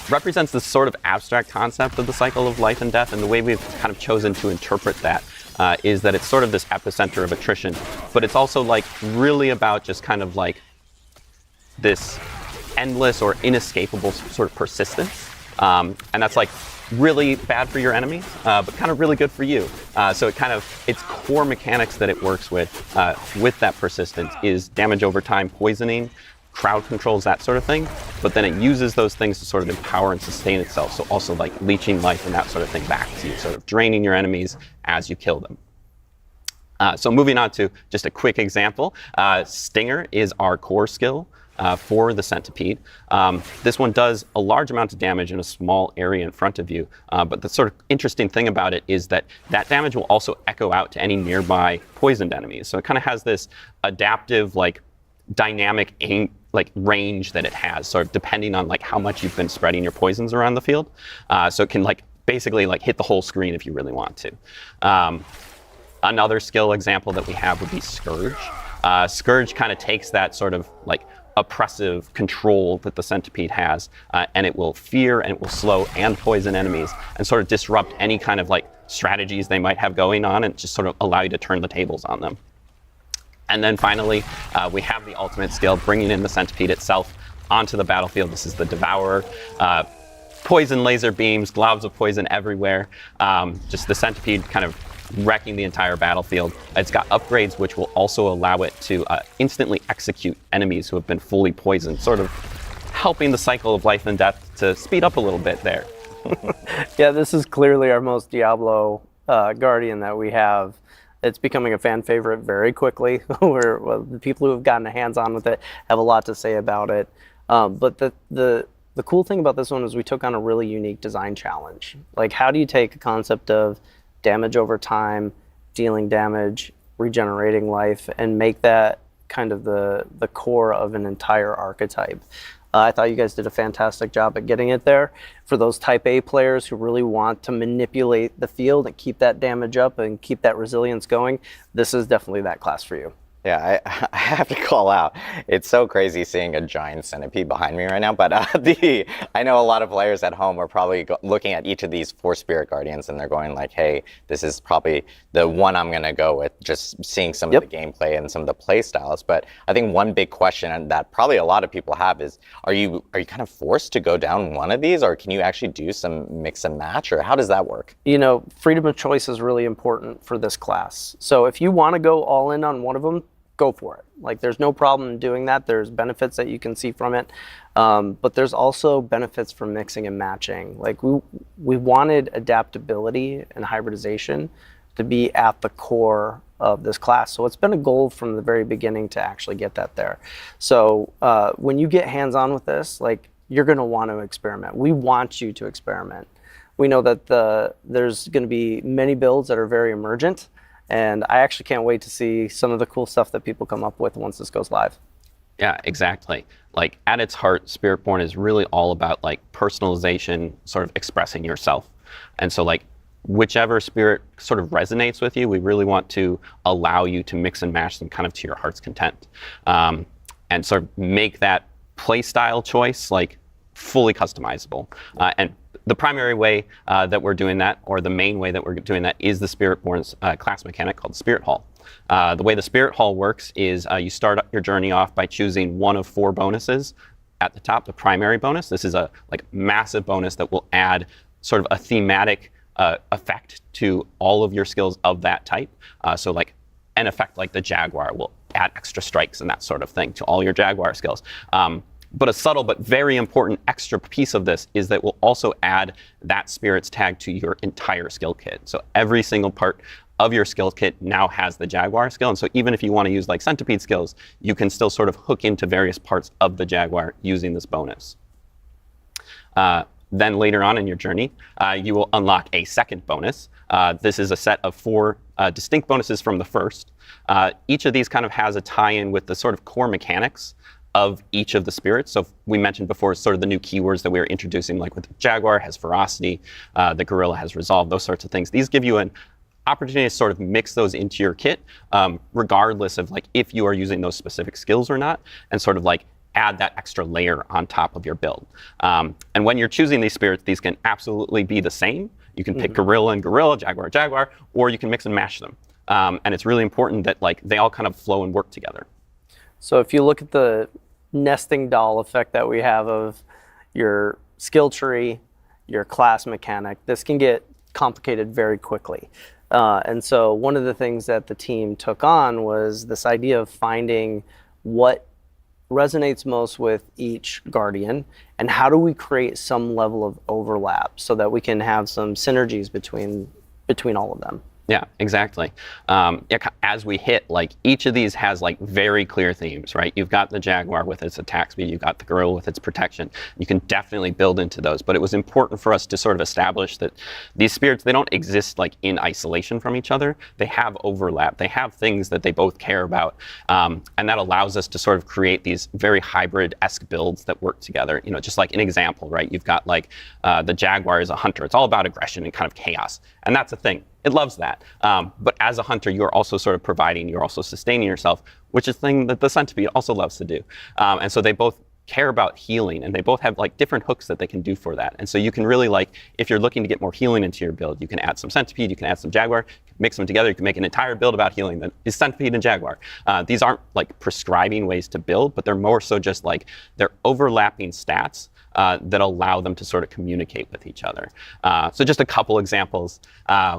represents this sort of abstract concept of the cycle of life and death, and the way we've kind of chosen to interpret that is that it's sort of this epicenter of attrition, but it's also like really about just kind of like this endless or inescapable sort of persistence, and that's like really bad for your enemies, but kind of really good for you. So its core mechanics that it works with that persistence is damage over time, poisoning, crowd controls, that sort of thing, but then it uses those things to sort of empower and sustain itself, so also like leeching life and that sort of thing back to you, sort of draining your enemies as you kill them. So moving on to just a quick example, Stinger is our core skill for the Centipede. This one does a large amount of damage in a small area in front of you, but the sort of interesting thing about it is that damage will also echo out to any nearby poisoned enemies. So it kind of has this adaptive, like, dynamic aim, like range that it has, sort of depending on like how much you've been spreading your poisons around the field. So it can like basically like hit the whole screen if you really want to. Another skill example that we have would be Scourge. Scourge kind of takes that sort of like oppressive control that the Centipede has, and it will fear and it will slow and poison enemies and sort of disrupt any kind of like strategies they might have going on and just sort of allow you to turn the tables on them. And then finally, we have the ultimate skill, bringing in the Centipede itself onto the battlefield. This is the Devourer. Poison laser beams, globs of poison everywhere. Just the Centipede kind of wrecking the entire battlefield. It's got upgrades which will also allow it to instantly execute enemies who have been fully poisoned, sort of helping the cycle of life and death to speed up a little bit there. Yeah, this is clearly our most Diablo Guardian that we have. It's becoming a fan favorite very quickly. The people who have gotten a hands-on with it have a lot to say about it. But the cool thing about this one is we took on a really unique design challenge. Like, how do you take a concept of damage over time, dealing damage, regenerating life, and make that kind of the core of an entire archetype? I thought you guys did a fantastic job at getting it there. For those Type A players who really want to manipulate the field and keep that damage up and keep that resilience going, this is definitely that class for you. Yeah, I have to call out. It's so crazy seeing a giant centipede behind me right now. But I know a lot of players at home are probably looking at each of these 4 Spirit Guardians and they're going like, hey, this is probably the one I'm going to go with, just seeing some of the gameplay and some of the play styles. But I think one big question that probably a lot of people have is, are you kind of forced to go down one of these, or can you actually do some mix and match, or how does that work? You know, freedom of choice is really important for this class. So if you want to go all in on one of them, go for it. Like, there's no problem in doing that. There's benefits that you can see from it, but there's also benefits from mixing and matching. Like, we wanted adaptability and hybridization to be at the core of this class. So it's been a goal from the very beginning to actually get that there. So when you get hands-on with this, like, you're going to want to experiment. We want you to experiment. We know that there's going to be many builds that are very emergent, and I actually can't wait to see some of the cool stuff that people come up with once this goes live. Yeah, exactly. Like, at its heart, Spiritborn is really all about like personalization, sort of expressing yourself. And so like, whichever spirit sort of resonates with you, we really want to allow you to mix and match them kind of to your heart's content. And sort of make that play style choice like fully customizable. And the primary way that we're doing that, or the main way that we're doing that, is the Spiritborn's class mechanic called Spirit Hall. The way the Spirit Hall works is you start your journey off by choosing one of 4 bonuses at the top, the primary bonus. This is a like massive bonus that will add sort of a thematic effect to all of your skills of that type. So like an effect like the Jaguar will add extra strikes and that sort of thing to all your Jaguar skills. But a subtle but very important extra piece of this is that we'll also add that Spirit's tag to your entire skill kit. So every single part of your skill kit now has the Jaguar skill. And so even if you want to use like Centipede skills, you can still sort of hook into various parts of the Jaguar using this bonus. Then later on in your journey, you will unlock a second bonus. This is a set of 4 distinct bonuses from the first. Each of these kind of has a tie-in with the sort of core mechanics of each of the spirits. So we mentioned before sort of the new keywords that we were introducing, like with the Jaguar has ferocity, the Gorilla has resolve, those sorts of things. These give you an opportunity to sort of mix those into your kit, regardless of like if you are using those specific skills or not, and sort of like add that extra layer on top of your build. And when you're choosing these spirits, these can absolutely be the same. You can pick Gorilla and Gorilla, Jaguar, Jaguar, or you can mix and mash them. And it's really important that like they all kind of flow and work together. So if you look at the nesting doll effect that we have of your skill tree, your class mechanic, this can get complicated very quickly. And so one of the things that the team took on was this idea of finding what resonates most with each Guardian and how do we create some level of overlap so that we can have some synergies between all of them. Yeah, exactly. As we hit, like each of these has like very clear themes, right? You've got the Jaguar with its attack speed, you've got the Gorilla with its protection. You can definitely build into those, but it was important for us to sort of establish that these spirits, they don't exist like in isolation from each other. They have overlap. They have things that they both care about, and that allows us to sort of create these very hybrid-esque builds that work together. You know, just like an example, right? You've got like the Jaguar is a hunter. It's all about aggression and kind of chaos, and that's a thing. It loves that. But as a hunter, you're also sort of providing, you're also sustaining yourself, which is a thing that the Centipede also loves to do. And so they both care about healing, and they both have like different hooks that they can do for that. And so you can really like, if you're looking to get more healing into your build, you can add some Centipede, you can add some Jaguar, mix them together, you can make an entire build about healing that is Centipede and Jaguar. These aren't like prescribing ways to build, but they're more so just like, they're overlapping stats that allow them to sort of communicate with each other. So just a couple examples.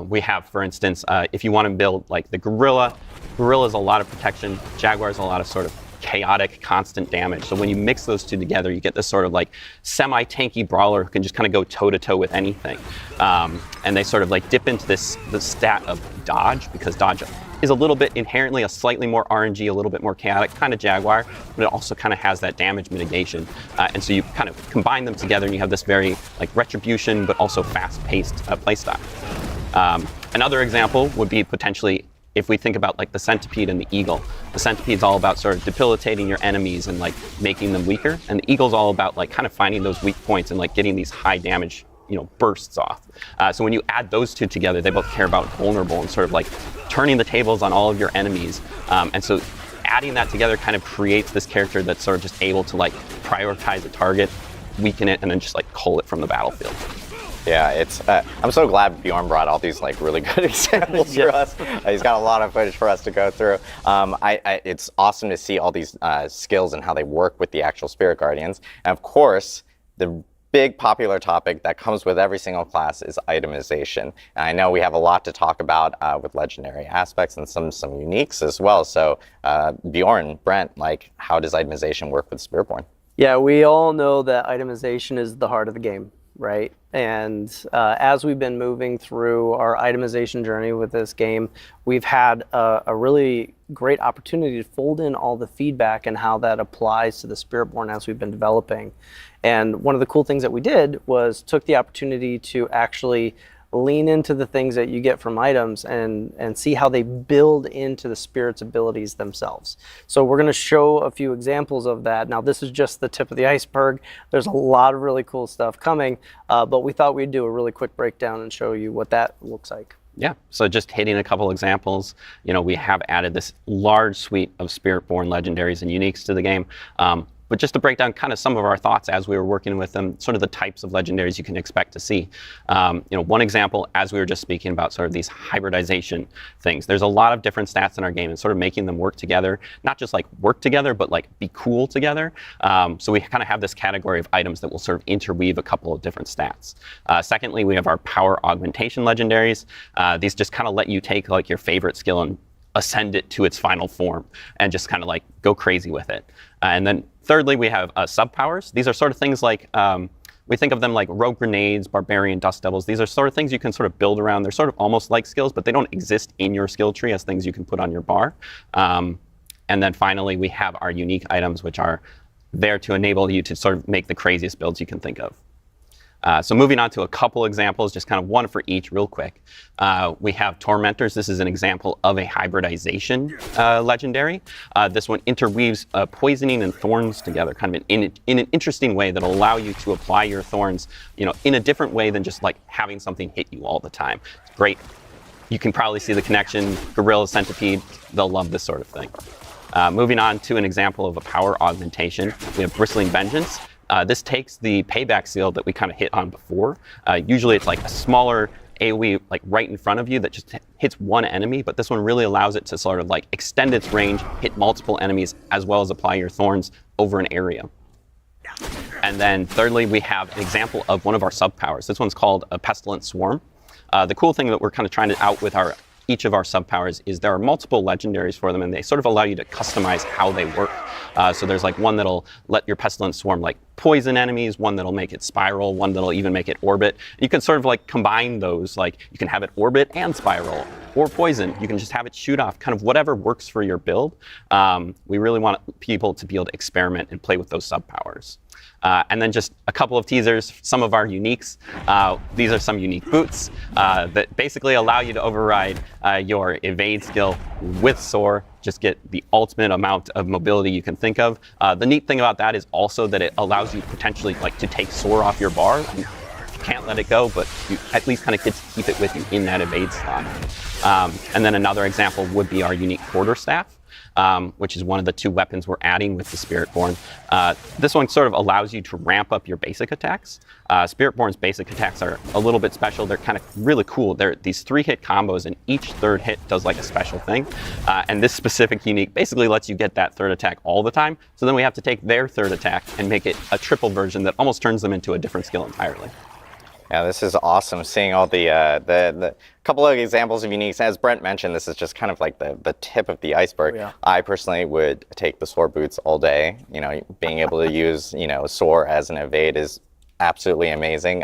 We have, for instance, if you want to build like the Gorilla, Gorilla is a lot of protection, Jaguar is a lot of sort of chaotic, constant damage. So when you mix those two together, you get this sort of like semi-tanky brawler who can just kind of go toe-to-toe with anything. And they sort of like dip into the stat of dodge, because dodge is a little bit inherently a slightly more RNG, a little bit more chaotic, kind of Jaguar, but it also kind of has that damage mitigation. And so you kind of combine them together and you have this very like retribution, but also fast-paced playstyle. Another example would be potentially if we think about like the Centipede and the Eagle. The Centipede's all about sort of debilitating your enemies and like making them weaker, and the Eagle's all about like kind of finding those weak points and like getting these high damage, you know, bursts off. So when you add those two together, they both care about vulnerable and sort of like turning the tables on all of your enemies. And so adding that together kind of creates this character that's sort of just able to like prioritize a target, weaken it, and then just like cull it from the battlefield. Yeah, it's. I'm so glad Bjorn brought all these like really good examples for us. He's got a lot of footage for us to go through. It's awesome to see all these skills and how they work with the actual Spirit Guardians. And of course, the big popular topic that comes with every single class is itemization. And I know we have a lot to talk about with legendary aspects and some uniques as well. So Bjorn, Brent, like how does itemization work with Spiritborn? Yeah, we all know that itemization is the heart of the game, right? And as we've been moving through our itemization journey with this game, we've had a really great opportunity to fold in all the feedback and how that applies to the Spiritborn as we've been developing. And one of the cool things that we did was took the opportunity to actually lean into the things that you get from items and see how they build into the spirit's abilities themselves. So we're going to show a few examples of that. Now this is just the tip of the iceberg. There's a lot of really cool stuff coming, but we thought we'd do a really quick breakdown and show you what that looks like. Yeah, so just hitting a couple examples, you know, we have added this large suite of Spiritborn legendaries and uniques to the game. But just to break down kind of some of our thoughts as we were working with them, sort of the types of legendaries you can expect to see. One example, as we were just speaking about sort of these hybridization things, there's a lot of different stats in our game and sort of making them work together, not just like work together, but like be cool together. So we kind of have this category of items that will sort of interweave a couple of different stats. Secondly, we have our power augmentation legendaries. These just kind of let you take like your favorite skill and ascend it to its final form and just kind of like go crazy with it. And then thirdly, we have sub-powers. These are sort of things like, we think of them like rogue grenades, barbarian, dust devils. These are sort of things you can sort of build around. They're sort of almost like skills, but they don't exist in your skill tree as things you can put on your bar. And then finally, we have our unique items, which are there to enable you to sort of make the craziest builds you can think of. So moving on to a couple examples, just kind of one for each real quick. We have Tormentors. This is an example of a hybridization legendary. This one interweaves poisoning and thorns together, kind of in an interesting way that'll allow you to apply your thorns, in a different way than just like having something hit you all the time. It's great. You can probably see the connection. Gorilla, Centipede, they'll love this sort of thing. Moving on to an example of a power augmentation, we have Bristling Vengeance. This takes the payback seal that we kind of hit on before. Usually it's like a smaller AoE like right in front of you that just hits one enemy, but this one really allows it to sort of like extend its range, hit multiple enemies, as well as apply your thorns over an area. And then thirdly, we have an example of one of our sub-powers. This one's called a Pestilent Swarm. The cool thing that we're kind of trying to out with each of our sub-powers is there are multiple legendaries for them, and they sort of allow you to customize how they work. So there's like one that'll let your Pestilent Swarm like poison enemies, one that'll make it spiral, one that'll even make it orbit. You can sort of like combine those, like you can have it orbit and spiral, or poison. You can just have it shoot off, kind of whatever works for your build. We really want people to be able to experiment and play with those sub-powers. And then just a couple of teasers, some of our uniques. These are some unique boots that basically allow you to override your evade skill with soar, just get the ultimate amount of mobility you can think of. The neat thing about that is also that it allows you potentially like to take soar off your bar. You can't let it go, but you at least kind of get to keep it with you in that evade slot. And then another example would be our unique quarterstaff. Which is one of the two weapons we're adding with the Spiritborn. This one sort of allows you to ramp up your basic attacks. Spiritborn's basic attacks are a little bit special. They're kind of really cool. They're these 3-hit combos, and each third hit does like a special thing. And this specific unique basically lets you get that third attack all the time. So then we have to take their third attack and make it a triple version that almost turns them into a different skill entirely. Yeah, this is awesome, seeing all the couple of examples of uniques. As Brent mentioned, this is just kind of like the tip of the iceberg. Yeah. I personally would take the soar boots all day. Being able to use, soar as an evade is absolutely amazing.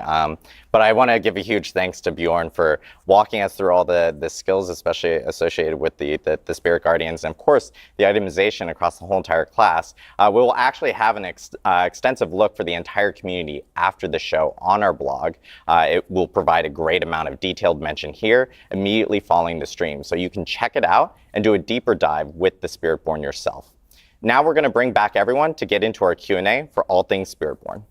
But I want to give a huge thanks to Bjorn for walking us through all the skills, especially associated with the Spirit Guardians, and of course the itemization across the whole entire class. We will actually have an extensive look for the entire community after the show on our blog. It will provide a great amount of detailed mention here immediately following the stream, so you can check it out and do a deeper dive with the Spiritborn yourself. Now we're going to bring back everyone to get into our Q&A for all things Spiritborn.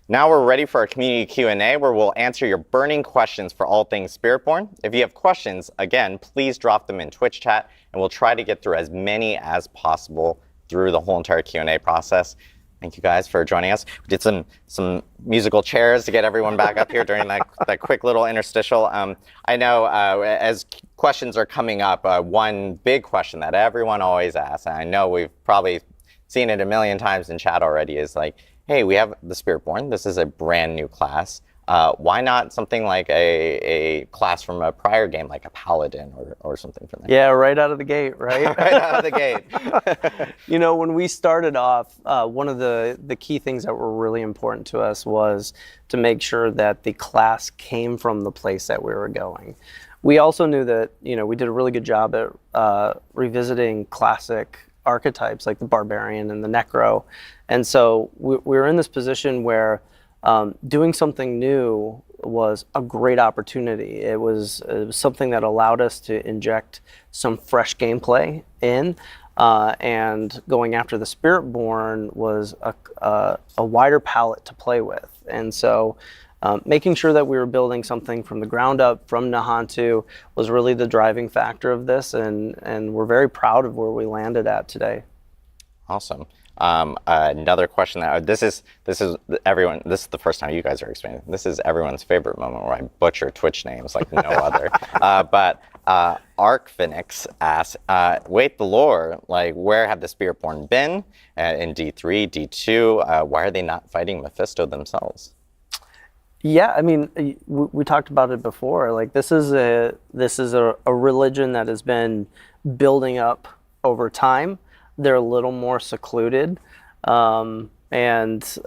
Now we're ready for our community Q&A, where we'll answer your burning questions for all things Spiritborn. If you have questions, again, please drop them in Twitch chat, and we'll try to get through as many as possible through the whole entire Q&A process. Thank you guys for joining us. We did some musical chairs to get everyone back up here during that quick little interstitial. I know as questions are coming up, one big question that everyone always asks, and I know we've probably seen it a million times in chat already, is like, hey, we have the Spiritborn. This is a brand new class. Why not something like a class from a prior game, like a paladin or something from there? Yeah, right out of the gate, right? Right out of the gate. You know, when we started off, one of the key things that were really important to us was to make sure that the class came from the place that we were going. We also knew that, you know, we did a really good job at revisiting classic archetypes like the barbarian and the necro. And so we were in this position where doing something new was a great opportunity. It was something that allowed us to inject some fresh gameplay in, and going after the Spiritborn was a wider palette to play with. And so making sure that we were building something from the ground up from Nahantu was really the driving factor of this, and we're very proud of where we landed at today. Awesome. Another question that this is everyone. This is the first time you guys are explaining. This is everyone's favorite moment where I butcher Twitch names like no other. But Arcphoenix asks, wait, the lore, like where have the Spiritborn been in D3, D2? Why are they not fighting Mephisto themselves? Yeah, I mean, we talked about it before. Like this is a religion that has been building up over time. They're a little more secluded. And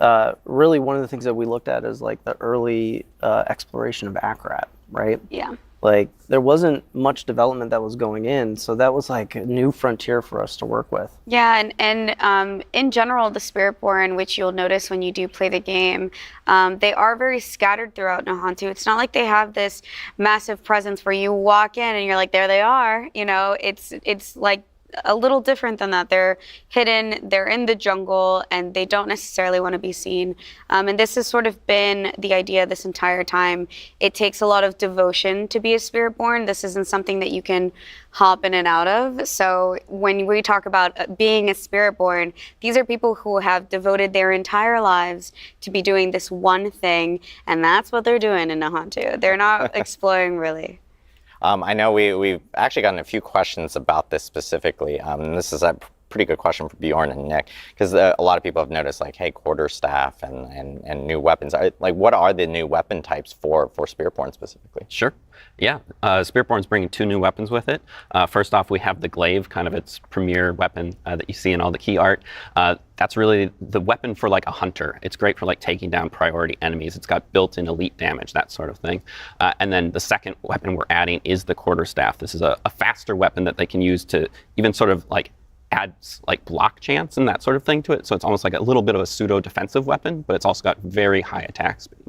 really one of the things that we looked at is like the early exploration of Akarat, right? Yeah. Like there wasn't much development that was going in. So that was like a new frontier for us to work with. Yeah, and in general, the Spiritborn, which you'll notice when you do play the game, they are very scattered throughout Nahantu. It's not like they have this massive presence where you walk in and you're like, there they are. You know, it's like a little different than that. They're hidden, they're in the jungle, and they don't necessarily want to be seen. And this has sort of been the idea this entire time. It takes a lot of devotion to be a Spiritborn. This isn't something that you can hop in and out of. So when we talk about being a Spiritborn, these are people who have devoted their entire lives to be doing this one thing, and that's what they're doing in Nahantu. They're not exploring really. I know we've actually gotten a few questions about this specifically. And this is a pretty good question for Bjorn and Nick, because a lot of people have noticed, like, hey, quarterstaff and new weapons. Like, what are the new weapon types for Spiritborn specifically? Sure. Yeah, Spiritborn's bringing 2 new weapons with it. First off, we have the glaive, kind of its premier weapon that you see in all the key art. That's really the weapon for like a hunter. It's great for like taking down priority enemies. It's got built-in elite damage, that sort of thing. And then the second weapon we're adding is the quarterstaff. This is a faster weapon that they can use to even sort of like add like block chance and that sort of thing to it. So it's almost like a little bit of a pseudo defensive weapon, but it's also got very high attack speed.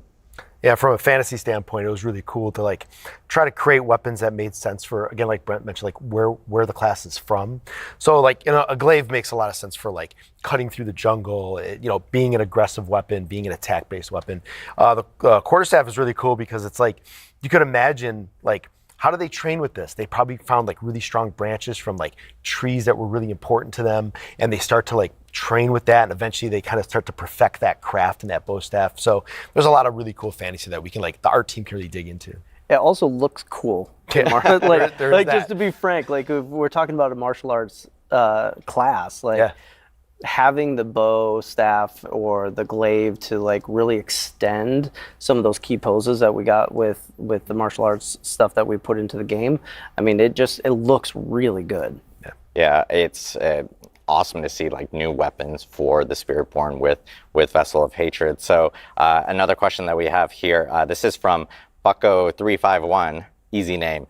Yeah, from a fantasy standpoint, it was really cool to like try to create weapons that made sense for, again, like Brent mentioned, like where the class is from. So like, you know, a glaive makes a lot of sense for like cutting through the jungle, you know, being an aggressive weapon, being an attack-based weapon. The quarterstaff is really cool because it's like, you could imagine like, how do they train with this? They probably found like really strong branches from like trees that were really important to them, and they start to like train with that, and eventually they kind of start to perfect that craft and that bow staff. So there's a lot of really cool fantasy that we can like, the art team can really dig into. It also looks cool. Yeah. Like just to be frank, like if we're talking about a martial arts class, like Yeah. having the bow staff or the glaive to like really extend some of those key poses that we got with the martial arts stuff that we put into the game. I mean, it looks really good. Yeah, it's awesome to see like new weapons for the Spiritborn with Vessel of Hatred. So another question that we have here, this is from Bucko351. Easy name.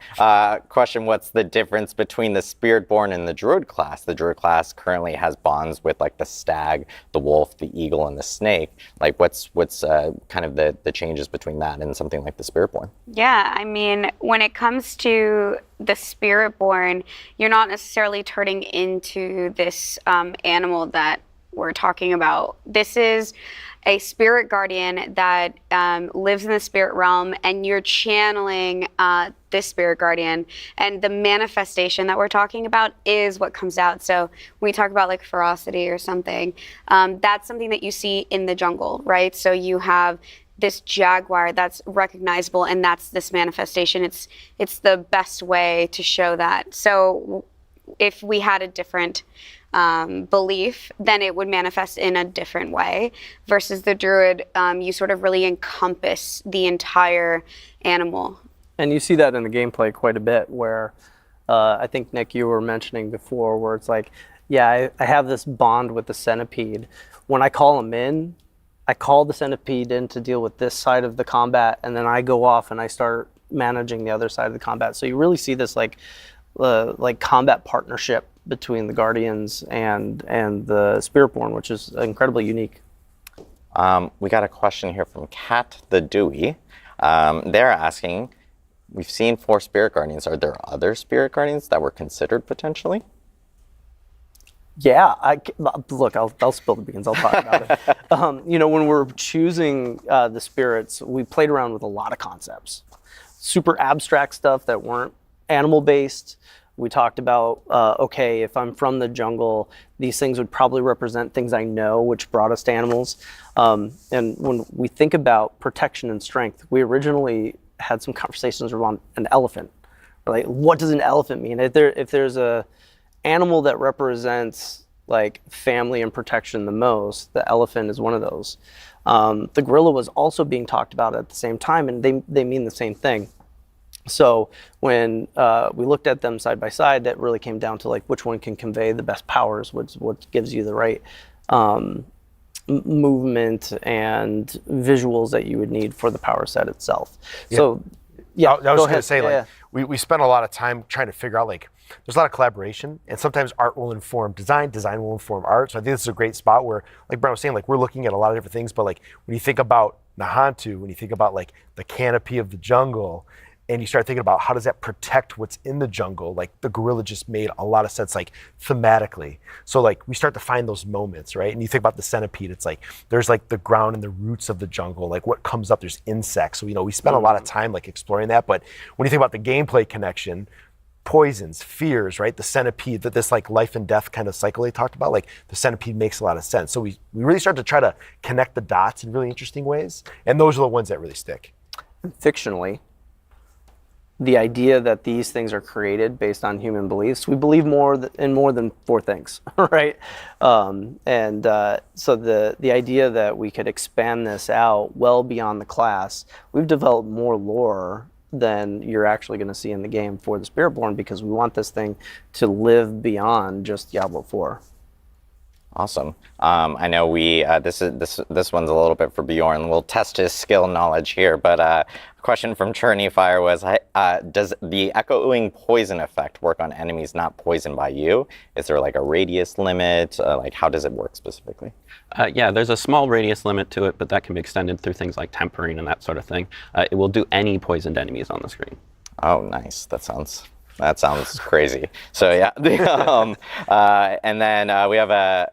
Question, what's the difference between the Spiritborn and the Druid class? The Druid class currently has bonds with like the stag, the wolf, the eagle, and the snake. Like what's kind of the changes between that and something like the Spiritborn? Yeah, I mean, when it comes to the Spiritborn, you're not necessarily turning into this animal that we're talking about. This is a spirit guardian that lives in the spirit realm, and you're channeling this spirit guardian, and the manifestation that we're talking about is what comes out. So when we talk about like ferocity or something, that's something that you see in the jungle, right? So you have this jaguar that's recognizable, and that's this manifestation. It's the best way to show that. So if we had a different belief, then it would manifest in a different way. Versus the druid, you sort of really encompass the entire animal. And you see that in the gameplay quite a bit, where I think, Nick, you were mentioning before, where it's like, yeah, I have this bond with the centipede. When I call him in, I call the centipede in to deal with this side of the combat, and then I go off and I start managing the other side of the combat. So you really see this like combat partnership between the Guardians and the Spiritborn, which is incredibly unique. We got a question here from Kat the Dewey. They're asking, we've seen 4 Spirit Guardians. Are there other Spirit Guardians that were considered potentially? Yeah, look, I'll spill the beans. I'll talk about it. When we're choosing the spirits, we played around with a lot of concepts. Super abstract stuff that weren't animal-based. We talked about, okay, if I'm from the jungle, these things would probably represent things I know, which brought us to animals. And when we think about protection and strength, we originally had some conversations around an elephant. Like, what does an elephant mean? If there's a animal that represents like family and protection the most, the elephant is one of those. The gorilla was also being talked about at the same time, and they mean the same thing. So when we looked at them side by side, that really came down to like which one can convey the best powers, what gives you the right movement and visuals that you would need for the power set itself. Yeah. So yeah, I was going to say, we spent a lot of time trying to figure out, like, there's a lot of collaboration, and sometimes art will inform design will inform art. So I think this is a great spot where, like Brian was saying, like, we're looking at a lot of different things, but like when you think about Nahantu, when you think about like the canopy of the jungle, and you start thinking about how does that protect what's in the jungle, like the gorilla just made a lot of sense, like thematically. So like we start to find those moments, right? And you think about the centipede, it's like there's like the ground and the roots of the jungle, like what comes up, there's insects. So, we spent a lot of time like exploring that. But when you think about the gameplay connection, poisons, fears, right? The centipede, this like life and death kind of cycle they talked about, like the centipede makes a lot of sense. So we really start to try to connect the dots in really interesting ways. And those are the ones that really stick. Fictionally, the idea that these things are created based on human beliefs, we believe in more than 4 things, right? So the idea that we could expand this out well beyond the class, we've developed more lore than you're actually going to see in the game for the Spiritborn, because we want this thing to live beyond just Diablo 4. Awesome. I know this one's a little bit for Bjorn. We'll test his skill knowledge here, but a question from Churney Fire was, does the echoing poison effect work on enemies not poisoned by you? Is there like a radius limit? Like how does it work specifically? Yeah, there's a small radius limit to it, but that can be extended through things like tempering and that sort of thing. It will do any poisoned enemies on the screen. Oh, nice. That sounds crazy. So yeah, and then we have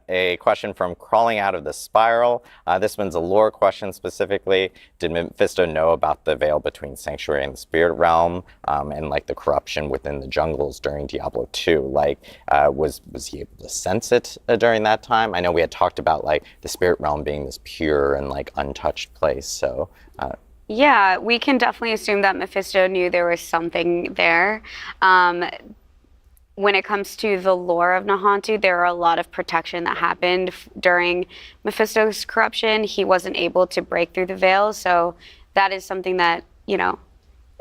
a question from Crawling Out of the Spiral. This one's a lore question specifically. Did Mephisto know about the veil between Sanctuary and the Spirit Realm, and like the corruption within the jungles during Diablo 2? Like, was he able to sense it during that time? I know we had talked about like the Spirit Realm being this pure and like untouched place. So. Yeah, we can definitely assume that Mephisto knew there was something there. When it comes to the lore of Nahantu, there are a lot of protection that happened during Mephisto's corruption. He wasn't able to break through the veil, so that is something that,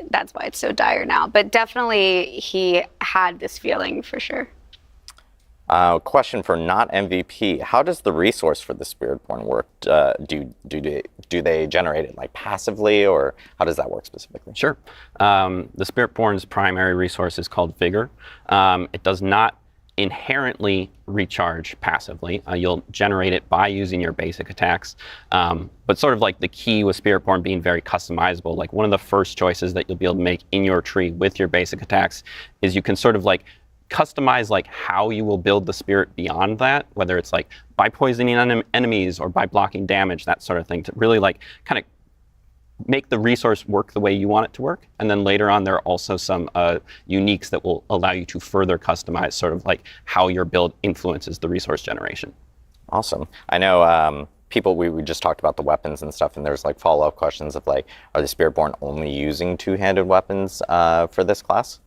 that's why it's so dire now. But definitely he had this feeling for sure. Question for not MVP. How does the resource for the Spiritborn work? Do they generate it like passively, or how does that work specifically? Sure. The Spiritborn's primary resource is called Vigor. It does not inherently recharge passively. You'll generate it by using your basic attacks. But sort of like the key with Spiritborn being very customizable, like one of the first choices that you'll be able to make in your tree with your basic attacks is you can sort of like customize like how you will build the spirit beyond that, whether it's like by poisoning enemies or by blocking damage, that sort of thing, to really like kind of make the resource work the way you want it to work. And then later on, there are also some uniques that will allow you to further customize sort of like how your build influences the resource generation. Awesome. I know we just talked about the weapons and stuff, and there's like follow-up questions of like, are the Spiritborn only using two-handed weapons for this class?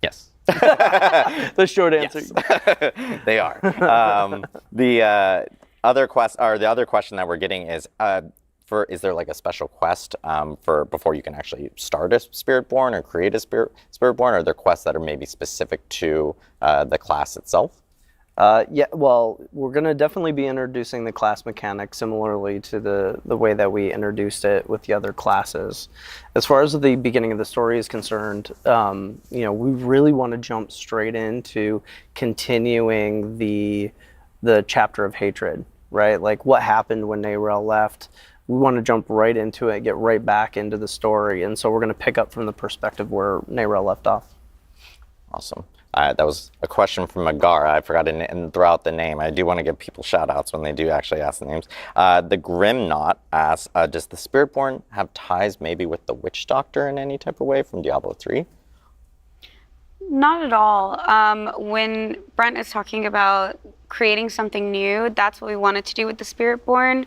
Yes. The short answer. Yes. They are. The other question that we're getting is, is there like a special quest for before you can actually start a Spiritborn or create a Spiritborn? Or are there quests that are maybe specific to the class itself? Yeah, well, we're going to definitely be introducing the class mechanic similarly to the way that we introduced it with the other classes. As far as the beginning of the story is concerned, we really want to jump straight into continuing the chapter of hatred, right? Like what happened when Narel left. We want to jump right into it, get right back into the story, and so we're going to pick up from the perspective where Narel left off. Awesome. That was a question from Magara. I forgot to throw out the name. I do want to give people shout-outs when they do actually ask the names. The Grim Knot asks, does the Spiritborn have ties maybe with the Witch Doctor in any type of way from Diablo 3? Not at all. When Brent is talking about creating something new, that's what we wanted to do with the Spiritborn.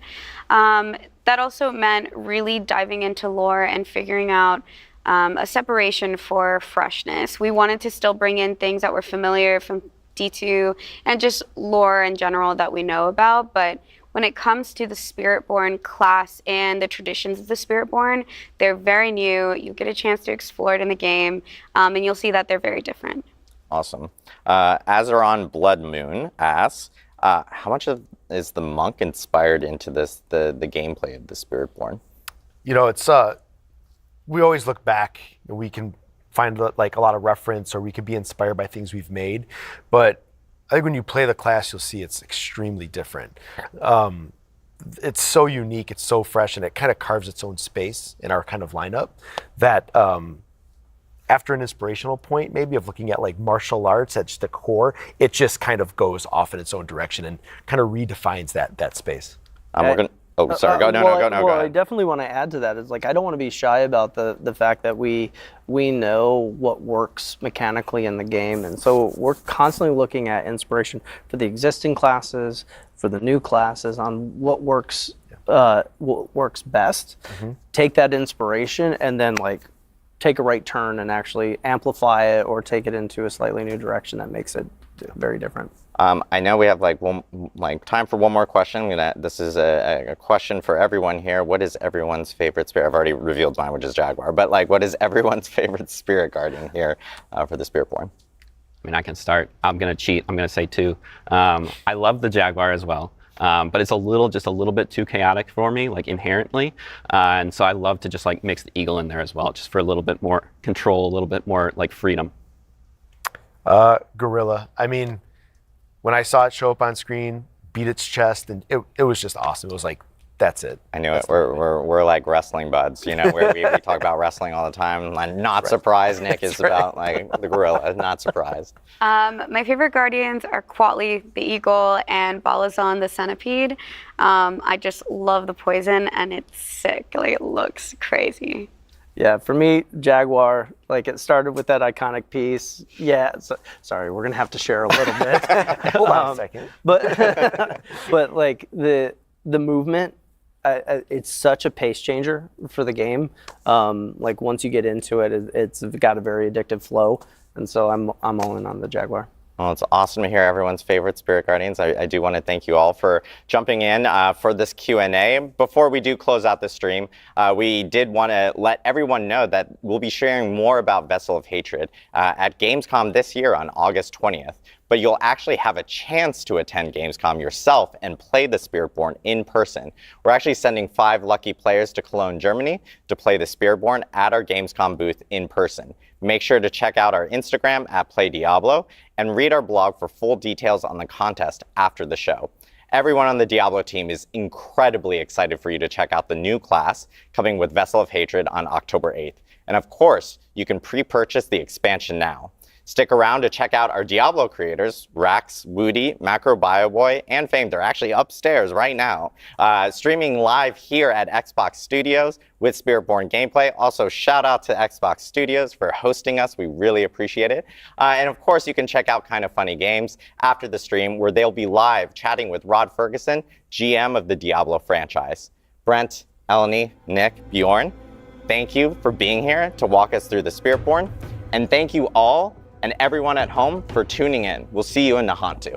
That also meant really diving into lore and figuring out a separation for freshness. We wanted to still bring in things that were familiar from D2 and just lore in general that we know about, but when it comes to the Spiritborn class and the traditions of the Spiritborn, they're very new. You get a chance to explore it in the game, and you'll see that they're very different. Awesome. Azeron Blood Moon asks, how much is the monk inspired into the gameplay of the Spiritborn? It's we always look back and we can find like a lot of reference, or we can be inspired by things we've made. But I think when you play the class, you'll see it's extremely different. It's so unique, it's so fresh, and it kind of carves its own space in our kind of lineup that after an inspirational point, maybe of looking at like martial arts at just the core, it just kind of goes off in its own direction and kind of redefines that space. We're gonna. Oh, sorry. Go ahead. I definitely want to add to that. Is like I don't want to be shy about the fact that we know what works mechanically in the game, and so we're constantly looking at inspiration for the existing classes, for the new classes, on what works best. Mm-hmm. Take that inspiration and then like take a right turn and actually amplify it or take it into a slightly new direction that makes it very different. I know we have time for one more question. This is a question for everyone here. What is everyone's favorite spirit? I've already revealed mine, which is Jaguar. But what is everyone's favorite spirit guardian here for the Spiritborn? I mean, I can start. I'm gonna cheat. I'm gonna say 2. I love the Jaguar as well. But it's just a little bit too chaotic for me, like inherently. And so I love to just like mix the Eagle in there as well, just for a little bit more control, a little bit more like freedom. Gorilla. I mean, when I saw it show up on screen, beat its chest, and it was just awesome. It was like, that's it. I knew it. We're like wrestling buds, where we talk about wrestling all the time. I'm not surprised Nick is about like the gorilla. Not surprised. My favorite guardians are Quatli, the eagle, and Balazon, the centipede. I just love the poison, and it's sick. Like it looks crazy. Yeah, for me, Jaguar, like it started with that iconic piece. Yeah, sorry, we're gonna have to share a little bit. Hold on a second. But like the movement, it's such a pace changer for the game. Like once you get into it, it's got a very addictive flow, and so I'm all in on the Jaguar. Well, it's awesome to hear everyone's favorite Spirit Guardians. I do want to thank you all for jumping in for this Q&A. Before we do close out the stream, we did want to let everyone know that we'll be sharing more about Vessel of Hatred at Gamescom this year on August 20th. But you'll actually have a chance to attend Gamescom yourself and play the Spiritborn in person. We're actually sending 5 lucky players to Cologne, Germany to play the Spiritborn at our Gamescom booth in person. Make sure to check out our Instagram at PlayDiablo and read our blog for full details on the contest after the show. Everyone on the Diablo team is incredibly excited for you to check out the new class coming with Vessel of Hatred on October 8th. And of course, you can pre-purchase the expansion now. Stick around to check out our Diablo creators, Rax, Woody, MacroBioBoy, and Fame. They're actually upstairs right now, streaming live here at Xbox Studios with Spiritborn gameplay. Also, shout out to Xbox Studios for hosting us. We really appreciate it. And of course, you can check out Kind of Funny Games after the stream, where they'll be live chatting with Rod Ferguson, GM of the Diablo franchise. Brent, Eleni, Nick, Bjorn, thank you for being here to walk us through the Spiritborn. And thank you all and everyone at home for tuning in. We'll see you in Nahantu.